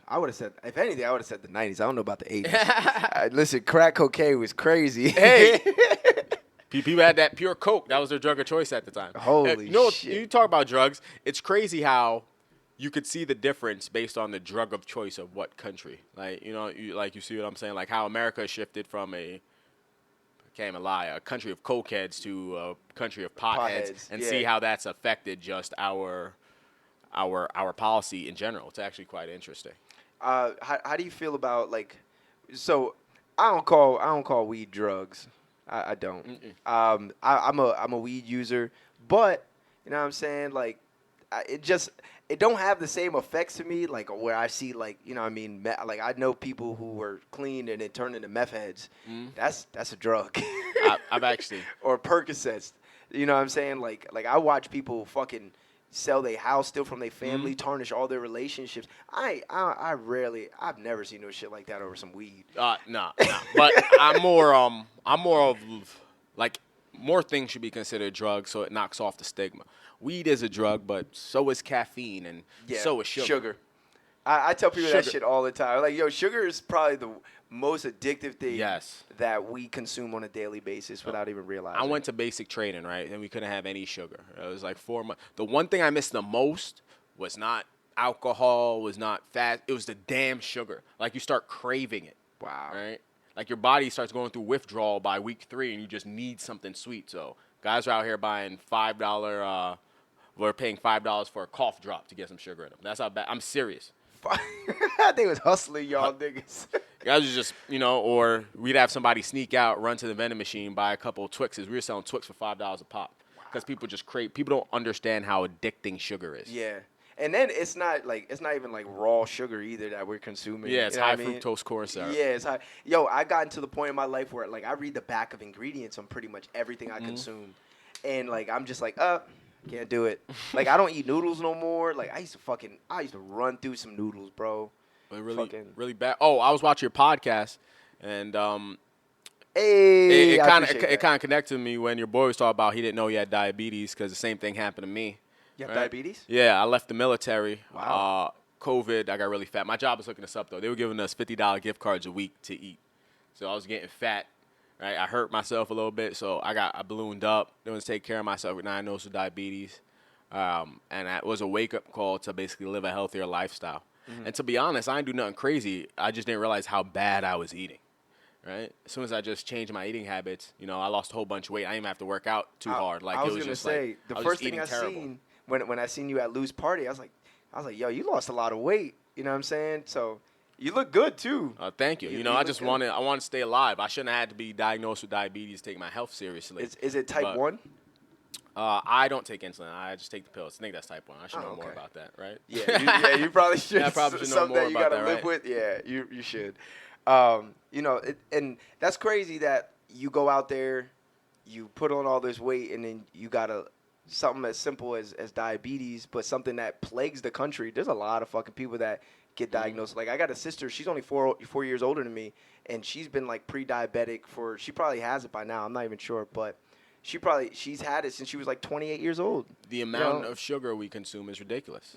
I would have said, if anything, I would have said the 90s. I don't know about the 80s. Listen, crack cocaine was crazy.
Hey, people had that pure coke. That was their drug of choice at the time.
Holy shit.
You talk about drugs. It's crazy how you could see the difference based on the drug of choice of what country. Like, you know, you see what I'm saying? Like how America shifted from a country of cokeheads to a country of potheads, and see how that's affected just our policy in general. It's actually quite interesting.
How do you feel about, like, so I don't call weed drugs. I don't. I'm a weed user, but you know what I'm saying, like, it don't have the same effects to me, like where I see, like, you know what I mean, like I know people who were clean and then turned into meth heads. That's a drug.
I've actually
or Percocets. You know what I'm saying? Like I watch people fucking sell their house, steal from their family, tarnish all their relationships. I've never seen no shit like that over some weed.
No. But I'm more of like, more things should be considered drugs, so it knocks off the stigma. Weed is a drug, but so is caffeine, and so is sugar.
I tell people that shit all the time. Like, yo, sugar is probably the most addictive thing that we consume on a daily basis without even realizing.
I went to basic training, right, and we couldn't have any sugar. It was like 4 months. The one thing I missed the most was not alcohol, was not fat. It was the damn sugar. Like, you start craving it.
Wow.
Right? Like, your body starts going through withdrawal by week 3, and you just need something sweet. So guys are out here buying $5, we're paying $5 for a cough drop to get some sugar in them. That's how bad. I'm serious.
I think it was hustling y'all niggas.
Guys are just, you know, or we'd have somebody sneak out, run to the vending machine, buy a couple of Twixes. We were selling Twix for $5 a pop because people just crave. People don't understand how addicting sugar is.
Yeah. And then it's not even like raw sugar either that we're consuming.
Yeah, it's high fructose corn syrup.
Yeah, it's high. Yo, I got into the point in my life where, like, I read the back of ingredients on pretty much everything I consume. And, like, I'm just like, can't do it. Like, I don't eat noodles no more. Like, I used to run through some noodles, bro.
Really bad. Oh, I was watching your podcast, and
it
kind of connected to me when your boy was talking about he didn't know he had diabetes because the same thing happened to me.
You have diabetes?
Yeah, I left the military.
Wow.
COVID, I got really fat. My job was hooking us up, though. They were giving us $50 gift cards a week to eat. So I was getting fat. Right, I hurt myself a little bit, so I ballooned up. They was take care of myself with diagnosed with diabetes, and that was a wake up call to basically live a healthier lifestyle. And to be honest, I didn't do nothing crazy. I just didn't realize how bad I was eating. Right, as soon as I just changed my eating habits, you know, I lost a whole bunch of weight. I didn't even have to work out too hard. Like,
I was
it was
gonna
just
say,
like
the
I was
first
just
thing I
terrible.
seen when I seen you at Lou's party, I was like, yo, you lost a lot of weight. You know what I'm saying? So. You look good too.
Thank you. You know, I just wanted to stay alive. I shouldn't have had to be diagnosed with diabetes, take my health seriously.
Is it type 1?
I don't take insulin. I just take the pills. I think that's type 1. I should know more about that, right?
Yeah, you probably should.
I probably should know
Something
more
that you
about
gotta
that,
live
right?
with. Yeah, you should. You know, and that's crazy that you go out there, you put on all this weight, and then you got something as simple as diabetes, but something that plagues the country. There's a lot of fucking people that get diagnosed. Like, I got a sister, she's only 4 years older than me, and she's been like pre-diabetic she probably has it by now, I'm not even sure, but she's had it since she was like 28 years old.
The amount of sugar we consume is ridiculous.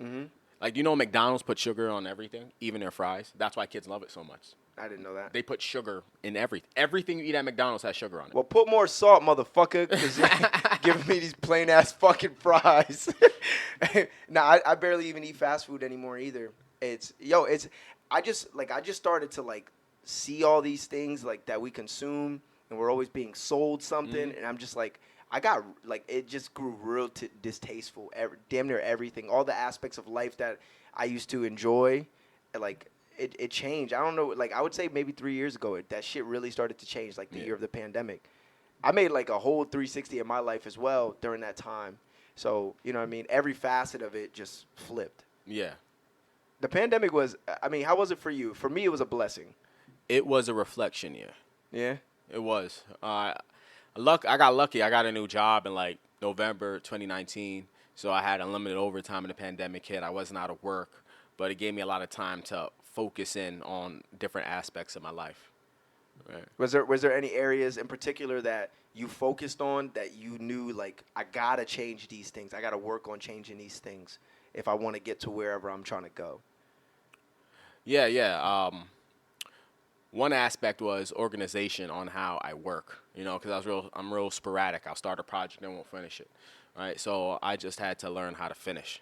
Like, you know, McDonald's put sugar on everything, even their fries. That's why kids love it so much.
I didn't know that.
They put sugar in everything. Everything you eat at McDonald's has sugar on it.
Well, put more salt, motherfucker, because you're giving me these plain-ass fucking fries. Nah, I barely even eat fast food anymore either. I just started to, like, see all these things, like, that we consume, and we're always being sold something, and I'm just like, it just grew real distasteful. Damn near everything, all the aspects of life that I used to enjoy, like, it changed. I don't know, like, I would say maybe 3 years ago, that shit really started to change, like, the year of the pandemic. I made, like, a whole 360 in my life as well during that time. So, you know what I mean? Every facet of it just flipped.
Yeah.
The pandemic was, I mean, how was it for you? For me, it was a blessing.
It was a reflection year.
Yeah?
It was. I got lucky. I got a new job in, like, November 2019, so I had unlimited overtime when the pandemic hit. I wasn't out of work, but it gave me a lot of time to focus in on different aspects of my life. Right.
Was there any areas in particular that you focused on that you knew, like, I got to change these things. I got to work on changing these things if I want to get to wherever I'm trying to go?
Yeah. One aspect was organization on how I work, you know, because I'm real sporadic. I'll start a project and won't finish it, right? So I just had to learn how to finish,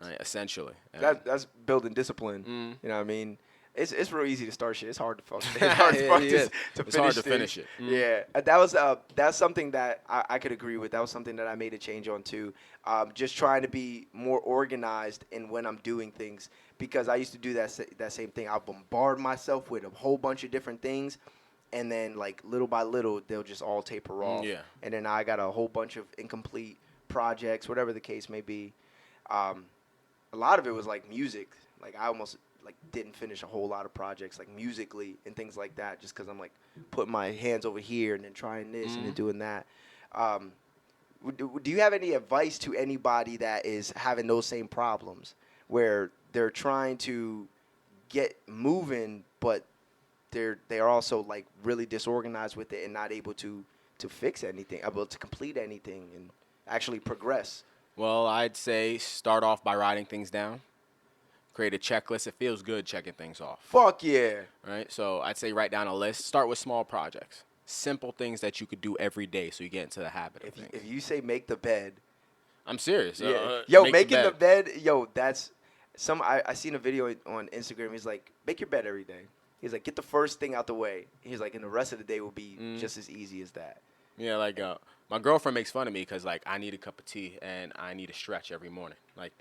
right, essentially.
That's building discipline. You know what I mean? It's real easy to start shit. It's hard to fucking to
it's hard to finish it.
Yeah, that's something that I could agree with. That was something that I made a change on too. Just trying to be more organized in when I'm doing things, because I used to do that same thing. I'll bombard myself with a whole bunch of different things, and then, like, little by little they'll just all taper off.
Yeah.
And then I got a whole bunch of incomplete projects, whatever the case may be. A lot of it was like music. Like, I almost didn't finish a whole lot of projects, like, musically and things like that, just because I'm, like, putting my hands over here and then trying this and then doing that. Do you have any advice to anybody that is having those same problems, where they're trying to get moving, but they're also, like, really disorganized with it and not able to fix anything, able to complete anything and actually progress?
Well, I'd say start off by writing things down. Create a checklist. It feels good checking things off.
Fuck yeah.
Right? So I'd say write down a list. Start with small projects. Simple things that you could do every day so you get into the habit of things.
If you say make the bed.
I'm serious.
Yeah. Making the bed, that's I seen a video on Instagram. He's like, make your bed every day. He's like, get the first thing out the way. He's like, and the rest of the day will be just as easy as that.
Yeah, like, my girlfriend makes fun of me because, like, I need a cup of tea and I need to stretch every morning. Like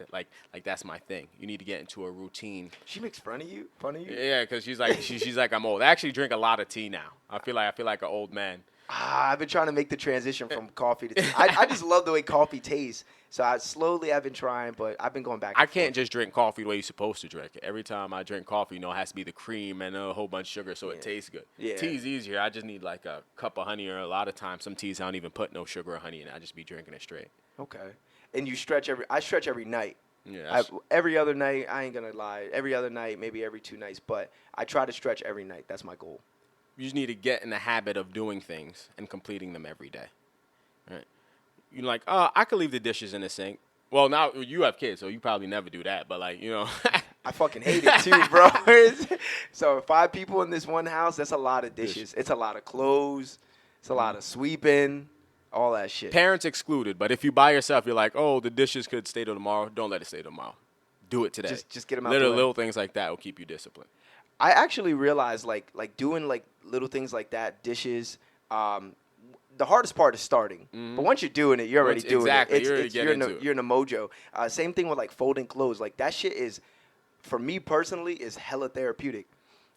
that's my thing. You need to get into a routine.
She makes fun of you?
Yeah, because she's like, she's like, I'm old. I actually drink a lot of tea now. I feel like an old man.
I've been trying to make the transition from coffee to tea. I just love the way coffee tastes. So I've been trying, but I've been going back and
I can't
forth.
just drink coffee the way you're supposed to drink it. Every time I drink coffee, you know, it has to be the cream and a whole bunch of sugar so it tastes good.
Yeah.
Tea's easier. I just need, like, a cup of honey, or a lot of times some teas I don't even put no sugar or honey in it. I just be drinking it straight.
Okay. And you stretch I stretch every night.
Yeah.
Every other night, I ain't going to lie. Every other night, maybe every 2 nights. But I try to stretch every night. That's my goal.
You just need to get in the habit of doing things and completing them every day. Right? You're like, I could leave the dishes in the sink. Well, now you have kids, so you probably never do that. But, like, you know.
I fucking hate it too, bro. So 5 people in this one house, that's a lot of dishes. It's a lot of clothes. It's a lot of sweeping, all that shit.
Parents excluded. But if you by yourself, you're like, oh, the dishes could stay till tomorrow. Don't let it stay till tomorrow. Do it today.
Just get them out the way.
Little things like that will keep you disciplined.
I actually realized, like doing, like, little things like that, dishes, the hardest part is starting. But once you're doing it, you're already doing
exactly.
it.
You're into it.
You're in a mojo. Same thing with, like, folding clothes. Like, that shit is, for me personally, is hella therapeutic.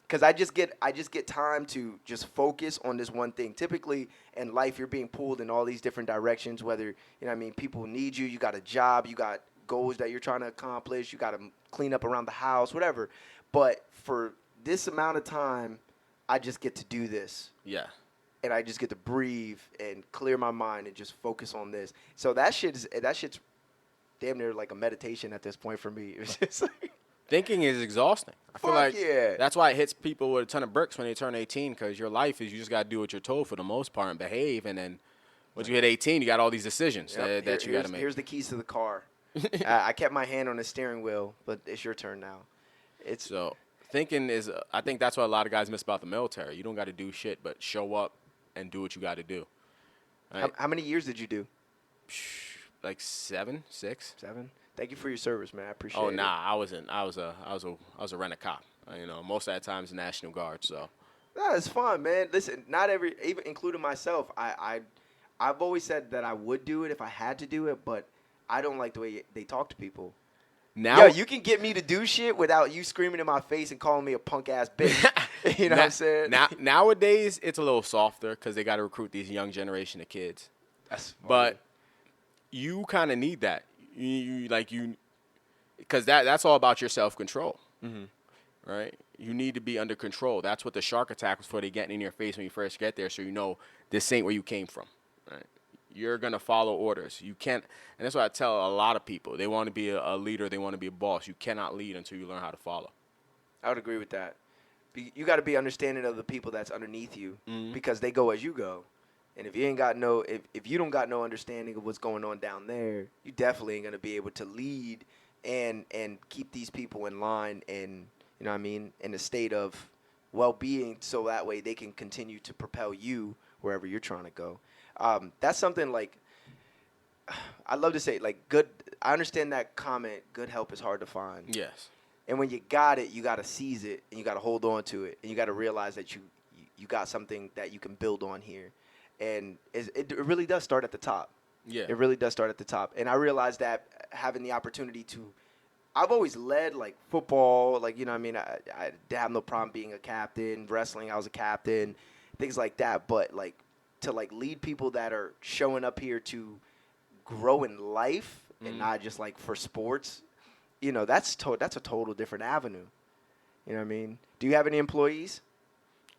Because I just get time to just focus on this one thing. Typically, in life, you're being pulled in all these different directions, whether, you know what I mean, people need you, you got a job, you got goals that you're trying to accomplish, you got to clean up around the house, whatever. But for this amount of time, I just get to do this.
Yeah.
And I just get to breathe and clear my mind and just focus on this. So that shit's damn near like a meditation at this point for me. It's just like,
thinking is exhausting. I feel
Fuck
like
yeah.
That's why it hits people with a ton of bricks when they turn 18, because your life is you just got to do what you're told for the most part and behave. And then once you hit 18, you got all these decisions that you got to make.
Here's the keys to the car. I kept my hand on the steering wheel, but it's your turn now. It's
So thinking is, I think that's what a lot of guys miss about the military. You don't got to do shit, but show up and do what you got to do. Right?
how many years did you do?
Like 7, 6.
7. Thank you for your service, man. I appreciate it.
Oh nah, I wasn't. I was a rent-a-cop. Most of that time is National Guard. So
No, it's fun, man. Listen, not every, even including myself, I've always said that I would do it if I had to do it, but I don't like the way they talk to people.
now,
Yo, you can get me to do shit without you screaming in my face and calling me a punk ass bitch. You know what I'm saying?
Nowadays it's a little softer because they got to recruit these young generation of kids.
That's funny.
But you kind of need that. Because that's all about your self-control, right? You need to be under control. That's what the shark attack was for. They getting in your face when you first get there, so you know this ain't where you came from. Right? You're gonna follow orders. You can't, and that's what I tell a lot of people. They want to be a leader. They want to be a boss. You cannot lead until you learn how to follow.
I would agree with that. You got to be understanding of the people that's underneath you because they go as you go. And if you ain't got if you don't got no understanding of what's going on down there, you definitely ain't gonna be able to lead and keep these people in line and, you know what I mean, in a state of well-being, so that way they can continue to propel you wherever you're trying to go. That's something like I love to say, like, good. I understand that comment. Good help is hard to find.
Yes.
And when you got it, you got to seize it and you got to hold on to it and you got to realize that you got something that you can build on here. And it really does start at the top.
Yeah.
It really does start at the top. And I realized that having the opportunity I've always led, like, football. Like, you know what I mean? I have no problem being a captain. Wrestling, I was a captain. Things like that. But, like, to, like, lead people that are showing up here to grow in life and not just, like, for sports, you know, that's a total different avenue. You know what I mean? Do you have any employees?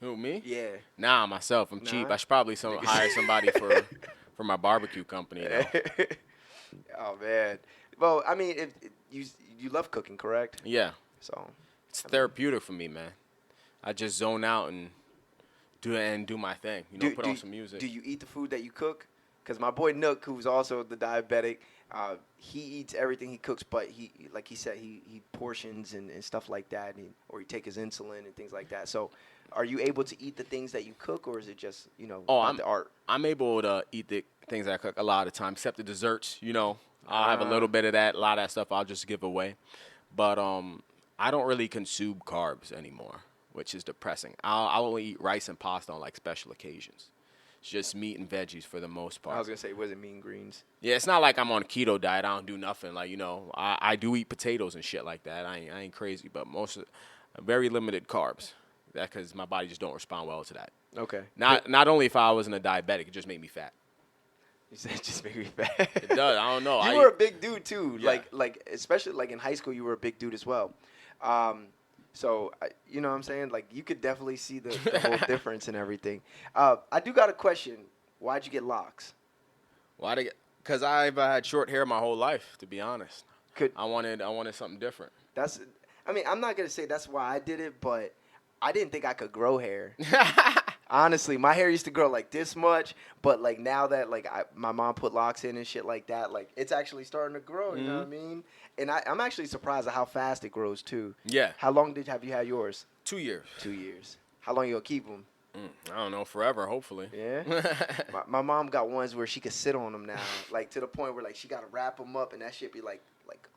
Who, me?
Yeah.
Nah, myself. I'm cheap.
Nah?
I should probably hire somebody for my barbecue company, though.
Oh, man. Well, I mean, if you love cooking, correct?
Yeah.
So
It's therapeutic for me, man. I just zone out and do my thing. Put on some music.
Do you eat the food that you cook? Because my boy Nook, who's also the diabetic, he eats everything he cooks, but he, like he said, he portions and stuff like that, or he take his insulin and things like that. So, are you able to eat the things that you cook, or is it just about the art?
I'm able to eat the things that I cook a lot of the time, except the desserts. I'll have a little bit of that. A lot of that stuff I'll just give away. But I don't really consume carbs anymore, which is depressing. I'll only eat rice and pasta on, like, special occasions. It's just meat and veggies for the most part.
I was going to say, was it mean greens?
Yeah, it's not like I'm on a keto diet. I don't do nothing. Like, I do eat potatoes and shit like that. I ain't crazy, but very limited carbs. That because my body just don't respond well to that.
Okay.
Not only if I wasn't a diabetic, it just made me fat.
You said it just made me fat.
It does. I don't know.
You were a big dude too.
Yeah.
Like especially like in high school, you were a big dude as well. So you know what I'm saying? Like, you could definitely see the whole difference and everything. I do got a question. Why'd you get locks?
Because I've had short hair my whole life, to be honest.
I
wanted something different.
I'm not gonna say that's why I did it, but I didn't think I could grow hair. Honestly, my hair used to grow like this much, but like now that like my mom put locks in and shit like that, like it's actually starting to grow. You know what I mean? And I'm actually surprised at how fast it grows too.
Yeah.
How long have you had yours?
2 years.
2 years. How long you gonna keep them?
I don't know, forever, hopefully.
Yeah. my mom got ones where she could sit on them now, like to the point where like she gotta wrap them up, and that shit be like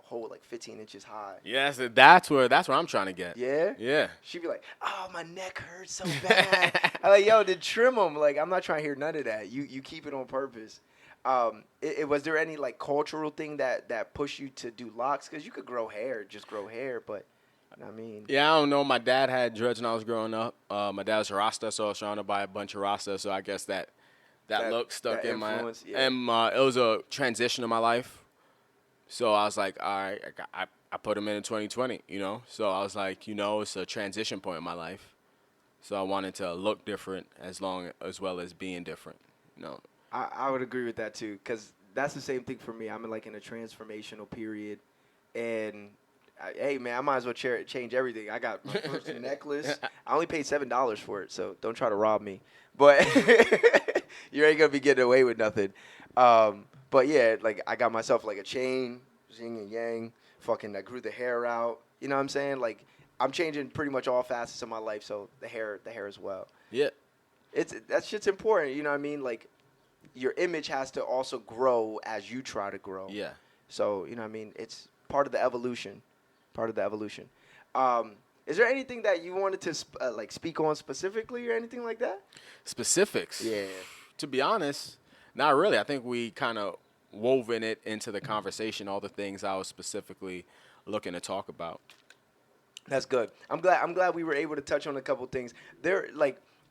whole like 15 inches high.
Yes, that's where I'm trying to get.
Yeah.
Yeah.
She'd be like, "Oh, my neck hurts so bad." I'm like, "Yo, to trim them." Like, I'm not trying to hear none of that. You keep it on purpose. Was there any like cultural thing that pushed you to do locks? Because you could grow hair, but I mean.
Yeah, I don't know. My dad had dreads when I was growing up. My dad was a Rasta, so I was surrounded by a bunch of Rasta. So I guess that look stuck
that
in my.
yeah.
And it was a transition in my life. So I was like, all right, I put them in 2020, So I was like, it's a transition point in my life. So I wanted to look different as well as being different,
I would agree with that too, because that's the same thing for me. I'm in a transformational period, and hey man, I might as well change everything. I got my first necklace. I only paid $7 for it, so don't try to rob me. But you ain't gonna be getting away with nothing. But yeah, like I got myself like a chain, yin and yang. Fucking, I grew the hair out. You know what I'm saying? Like, I'm changing pretty much all facets of my life, so the hair as well.
Yeah.
That shit's important. You know what I mean? Like, your image has to also grow as you try to grow.
Yeah.
So, you know what I mean? It's part of the evolution. Part of the evolution. Is there anything that you wanted to speak on specifically or anything like that?
Specifics.
Yeah.
To be honest, not really. I think we kind of woven it into the conversation, all the things I was specifically looking to talk about.
That's good. I'm glad we were able to touch on a couple things.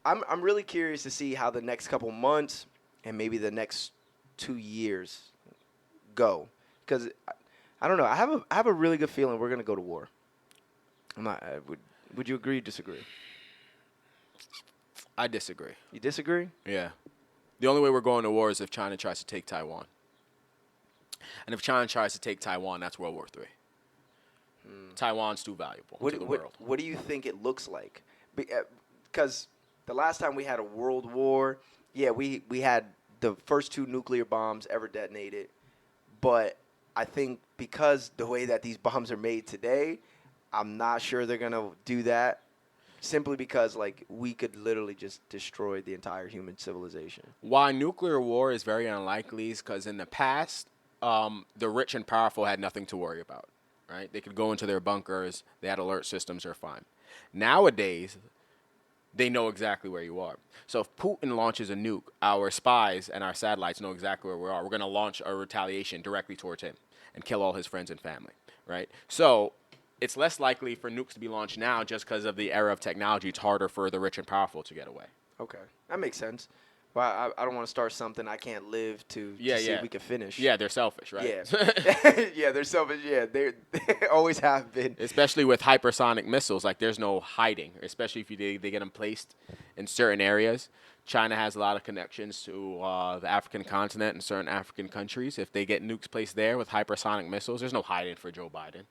I'm really curious to see how the next couple months and maybe the next 2 years go, because I don't know. I have a really good feeling we're gonna go to war. I'm not. Would you agree? Disagree?
I disagree.
You disagree?
Yeah. The only way we're going to war is if China tries to take Taiwan. And if China tries to take Taiwan, that's World War III. Taiwan's too valuable to the world.
What do you think it looks like? Because the last time we had a world war, yeah, we had the first 2 nuclear bombs ever detonated. But I think because the way that these bombs are made today, I'm not sure they're going to do that. Simply because, like, we could literally just destroy the entire human civilization.
Why nuclear war is very unlikely is because in the past, the rich and powerful had nothing to worry about, right? They could go into their bunkers. They had alert systems. They're fine. Nowadays, they know exactly where you are. So if Putin launches a nuke, our spies and our satellites know exactly where we are. We're going to launch a retaliation directly towards him and kill all his friends and family, right? So it's less likely for nukes to be launched now just because of the era of technology. It's harder for the rich and powerful to get away.
Okay. That makes sense. Well, I don't want to start something I can't live to see if we can finish.
Yeah, they're selfish, right?
Yeah. Yeah, they're selfish. Yeah, they always have been.
Especially with hypersonic missiles, like there's no hiding, especially if they get them placed in certain areas. China has a lot of connections to the African continent and certain African countries. If they get nukes placed there with hypersonic missiles, there's no hiding for Joe Biden.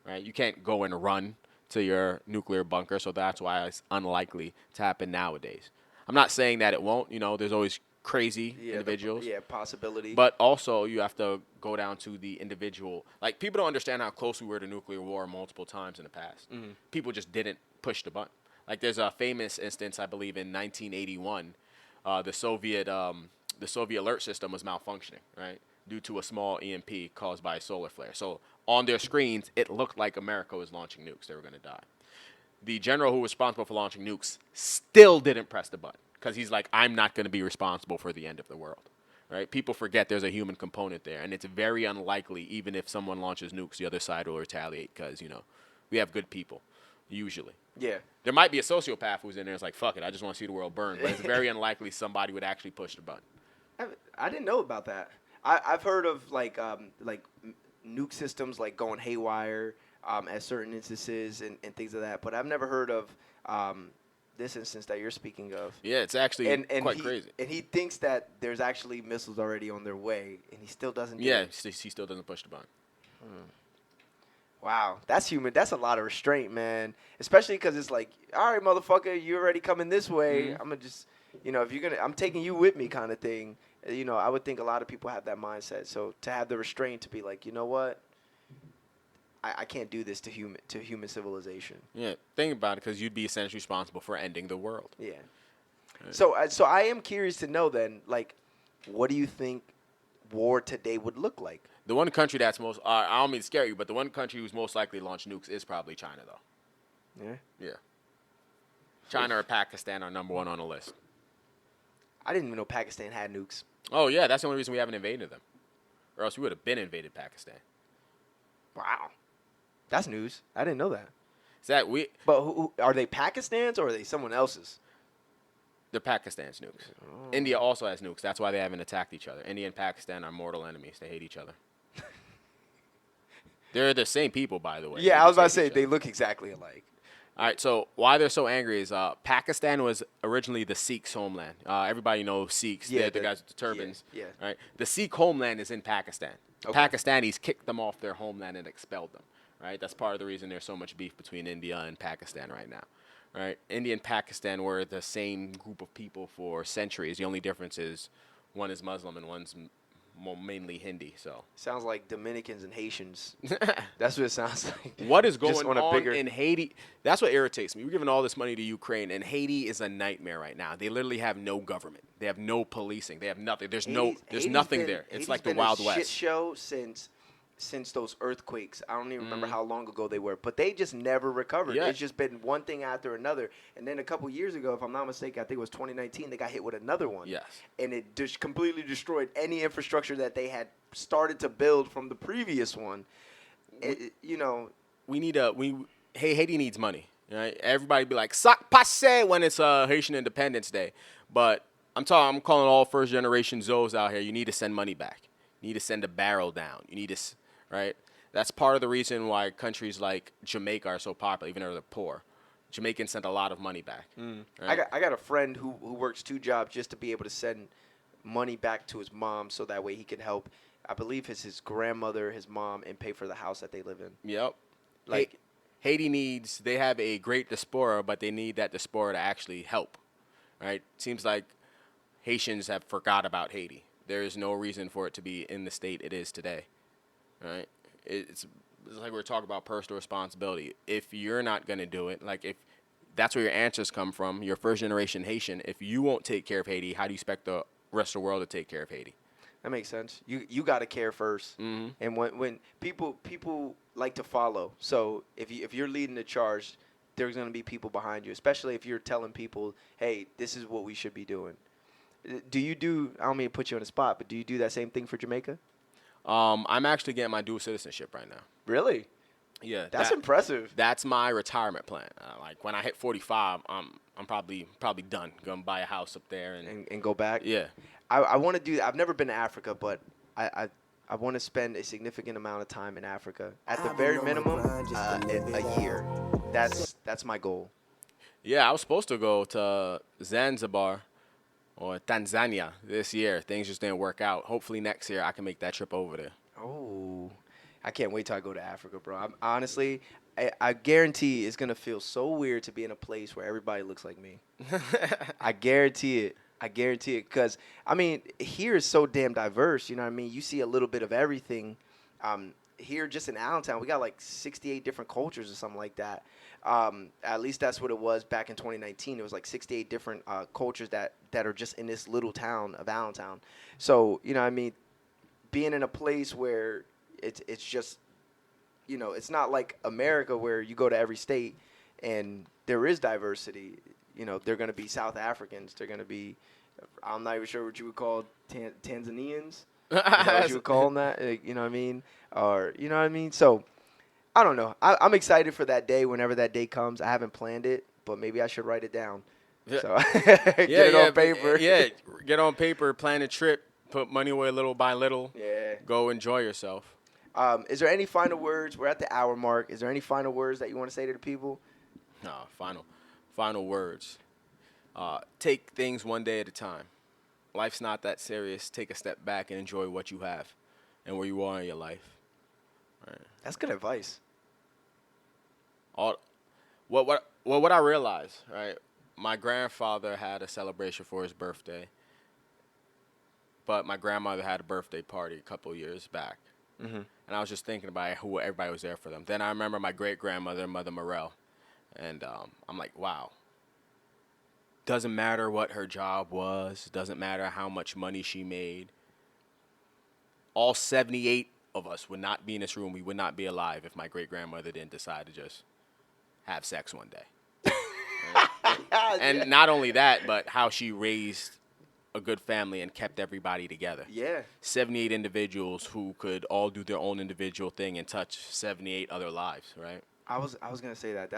Right? You can't go and run to your nuclear bunker, so that's why it's unlikely to happen nowadays. I'm not saying that it won't. You know, there's always crazy individuals.
Possibility.
But also, you have to go down to the individual. Like, people don't understand how close we were to nuclear war multiple times in the past. Mm-hmm. People just didn't push the button. Like, there's a famous instance, I believe, in 1981. The Soviet alert system was malfunctioning, right, due to a small EMP caused by a solar flare. So on their screens, it looked like America was launching nukes. They were going to die. The general who was responsible for launching nukes still didn't press the button because he's like, I'm not going to be responsible for the end of the world. Right? People forget there's a human component there, and it's very unlikely, even if someone launches nukes, the other side will retaliate because, you know, we have good people, usually.
Yeah.
There might be a sociopath who's in there and is like, fuck it, I just want to see the world burn. But it's very unlikely somebody would actually push the button.
I didn't know about that. I've heard of, like nuke systems, like, going haywire at certain instances and things of that. But I've never heard of this instance that you're speaking of.
Yeah, it's actually quite crazy.
And he thinks that there's actually missiles already on their way, and he still doesn't do it.
He still doesn't push the button.
Wow, that's human. That's a lot of restraint, man. Especially because it's like, all right, motherfucker, you're already coming this way. I'm going to just, you know, I'm taking you with me kind of thing. You know, I would think a lot of people have that mindset. So to have the restraint to be like, you know what? I can't do this to human civilization.
Yeah, think about it, because you'd be essentially responsible for ending the world.
Yeah. Right. So I am curious to know then, like, what do you think war today would look like?
The one country that's most, I don't mean to scare you, but the one country who's most likely to launch nukes is probably China, though.
Yeah?
Yeah. China or Pakistan are number one on the list.
I didn't even know Pakistan had nukes.
Oh, yeah, that's the only reason we haven't invaded them. Or else we would have been invaded Pakistan.
Wow. That's news. I didn't know that.
But
who are they, Pakistan's or are they someone else's?
They're Pakistan's nukes. Oh. India also has nukes. That's why they haven't attacked each other. India and Pakistan are mortal enemies. They hate each other. They're the same people, by the way.
Yeah, I was about to say, they look exactly alike.
All right, so why they're so angry is Pakistan was originally the Sikhs' homeland. Everybody knows Sikhs. Yeah, they're the guys with the turbans.
Yeah.
Right? The Sikh homeland is in Pakistan. Okay. Pakistanis kicked them off their homeland and expelled them. Right? That's part of the reason there's so much beef between India and Pakistan right now. Right? India and Pakistan were the same group of people for centuries. The only difference is one is Muslim and one's mainly Hindi. So
Sounds like Dominicans and Haitians. That's what it sounds like.
what is
Just
going on
bigger.
in Haiti? That's what irritates me. We're giving all this money to Ukraine, and Haiti is a nightmare right now. They literally have no government. They have no policing. They have nothing. There's
Haiti's
nothing
been-
there. It's
Haiti's
like the
been
Wild
a
West.
shit show since those earthquakes. I don't even
Mm-hmm.
remember how long ago they were, but they just never recovered.
Yeah.
It's just been one thing after another. And then a couple years ago, if I'm not mistaken, I think it was 2019, they got hit with another one.
Yes.
And it just completely destroyed any infrastructure that they had started to build from the previous one.
Haiti needs money. Right? Everybody be like "sac passe" when it's Haitian Independence Day, but I'm calling all first generation Zoes out here. You need to send money back. You need to send a barrel down. You need to, right? That's part of the reason why countries like Jamaica are so popular, even though they're poor. Jamaicans sent a lot of money back. Right?
I got a friend who works 2 jobs just to be able to send money back to his mom so that way he can help. I believe his grandmother, his mom, and pay for the house that they live in.
Yep.
Like
Haiti they have a great diaspora, but they need that diaspora to actually help. Right? Seems like Haitians have forgot about Haiti. There is no reason for it to be in the state it is today. Right? It's like we're talking about personal responsibility. If you're not going to do it, like if that's where your answers come from, you're first generation Haitian. If you won't take care of Haiti, how do you expect the rest of the world to take care of Haiti?
that makes sense. You got to care first.
Mm-hmm.
And when people like to follow. So if you're leading the charge, there's going to be people behind you, especially if you're telling people, "Hey, this is what we should be doing." Do you do? I don't mean to put you on the spot, but do you do that same thing for Jamaica?
I'm actually getting my dual citizenship right now.
Really?
Yeah,
That's impressive.
That's my retirement plan. Like when I hit 45, I'm probably done. Gonna buy a house up there
And go back.
yeah.
I want to do. I've never been to Africa, but I want to spend a significant amount of time in Africa. At the very minimum, a year. That's my goal.
Yeah, I was supposed to go to Zanzibar or Tanzania this year. Things just didn't work out. Hopefully next year I can make that trip over there.
Oh, I can't wait till I go to Africa, bro. Honestly, I guarantee it's gonna feel so weird to be in a place where everybody looks like me. I guarantee it. Because, I mean, here is so damn diverse, you know what I mean? You see a little bit of everything. Here, just in Allentown, we got like 68 different cultures or something like that. At least that's what it was back in 2019. It was like 68 different cultures that are just in this little town of Allentown. So, you know what I mean? Being in a place where it's just, you know, it's not like America where you go to every state and there is diversity. You know, they're going to be South Africans. They're going to be, I'm not even sure what you would call Tanzanians. Is that what you would call them that? You know what I mean? Or, you know what I mean? So, I don't know. I'm excited for that day whenever that day comes. I haven't planned it, but maybe I should write it down. So, get it on paper.
Yeah, get on paper, plan a trip, put money away little by little.
Yeah.
Go enjoy yourself.
Is there any final words? We're at the hour mark. Is there any final words that you want to say to the people?
No, final words. Take things one day at a time. Life's not that serious. Take a step back and enjoy what you have and where you are in your life. Right.
That's good advice.
What I realized, right? My grandfather had a celebration for his birthday, but my grandmother had a birthday party a couple years back.
Mm-hmm.
And I was just thinking about who everybody was there for them. Then I remember my great-grandmother, Mother Morell. And I'm like, wow. Doesn't matter what her job was. Doesn't matter how much money she made. All 78 of us would not be in this room. We would not be alive if my great-grandmother didn't decide to just have sex one day. Right? And not only that, but how she raised a good family and kept everybody together.
Yeah.
78 individuals who could all do their own individual thing and touch 78 other lives, right?
I was gonna say that.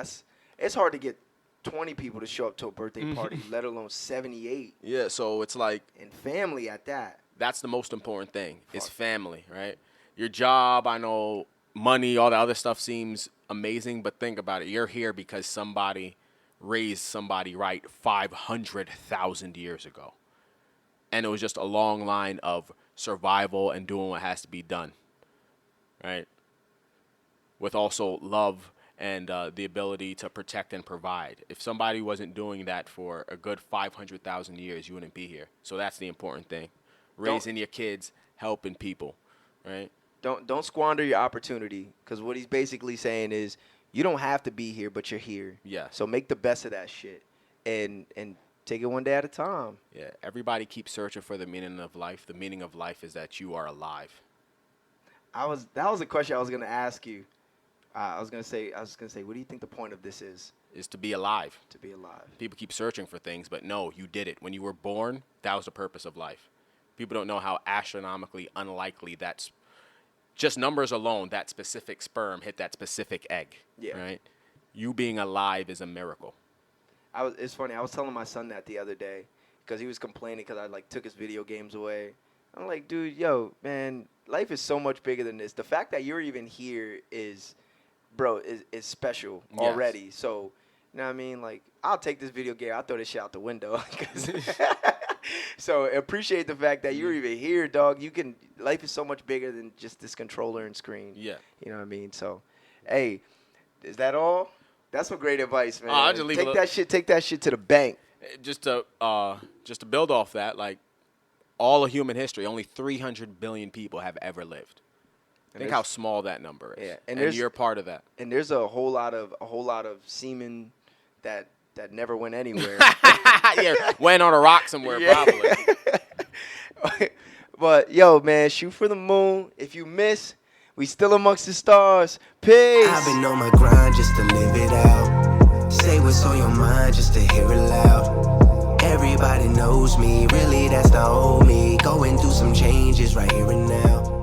It's hard to get 20 people to show up to a birthday party, let alone 78.
Yeah, so it's like
And family at that.
that's the most important thing is family, right? Your job, I know, money, all the other stuff seems amazing, but think about it. You're here because somebody raised somebody right 500,000 years ago. And it was just a long line of survival and doing what has to be done, right? With also love and the ability to protect and provide. If somebody wasn't doing that for a good 500,000 years, you wouldn't be here. So that's the important thing. Raising your kids, helping people, right?
Don't squander your opportunity, because what he's basically saying is you don't have to be here, but you're here.
Yeah.
So make the best of that shit, and take it one day at a time.
Yeah. Everybody keeps searching for the meaning of life. The meaning of life is that you are alive.
That was a question I was gonna ask you. I was gonna say, what do you think the point of this is?
Is to be alive.
To be alive.
People keep searching for things, but no, you did it. When you were born, that was the purpose of life. People don't know how astronomically unlikely that's just numbers alone, that specific sperm hit that specific egg.
Yeah.
Right? You being alive is a miracle.
It's funny. I was telling my son that the other day because he was complaining because I like took his video games away. I'm like, dude, yo, man, life is so much bigger than this. The fact that you're even here is special already.
Yes.
So, you know what I mean? Like, I'll take this video game. I'll throw this shit out the window. So appreciate the fact that you're even here, dog. Life is so much bigger than just this controller and screen.
Yeah.
You know what I mean? So, hey, is that all? That's some great advice, man.
I'll just leave
Take that shit to the bank.
Just to build off that, like all of human history, only 300 billion people have ever lived. Think how small that number is.
Yeah,
and you're part of that.
And there's a whole lot of semen that never went anywhere.
Yeah, went on a rock somewhere probably.
But yo, man, shoot for the moon. If you miss, we still amongst the stars. Peace.
I've been on my grind just to live it out. Say what's on your mind just to hear it loud. Everybody knows me, really that's the old me. Going through some changes right here and now.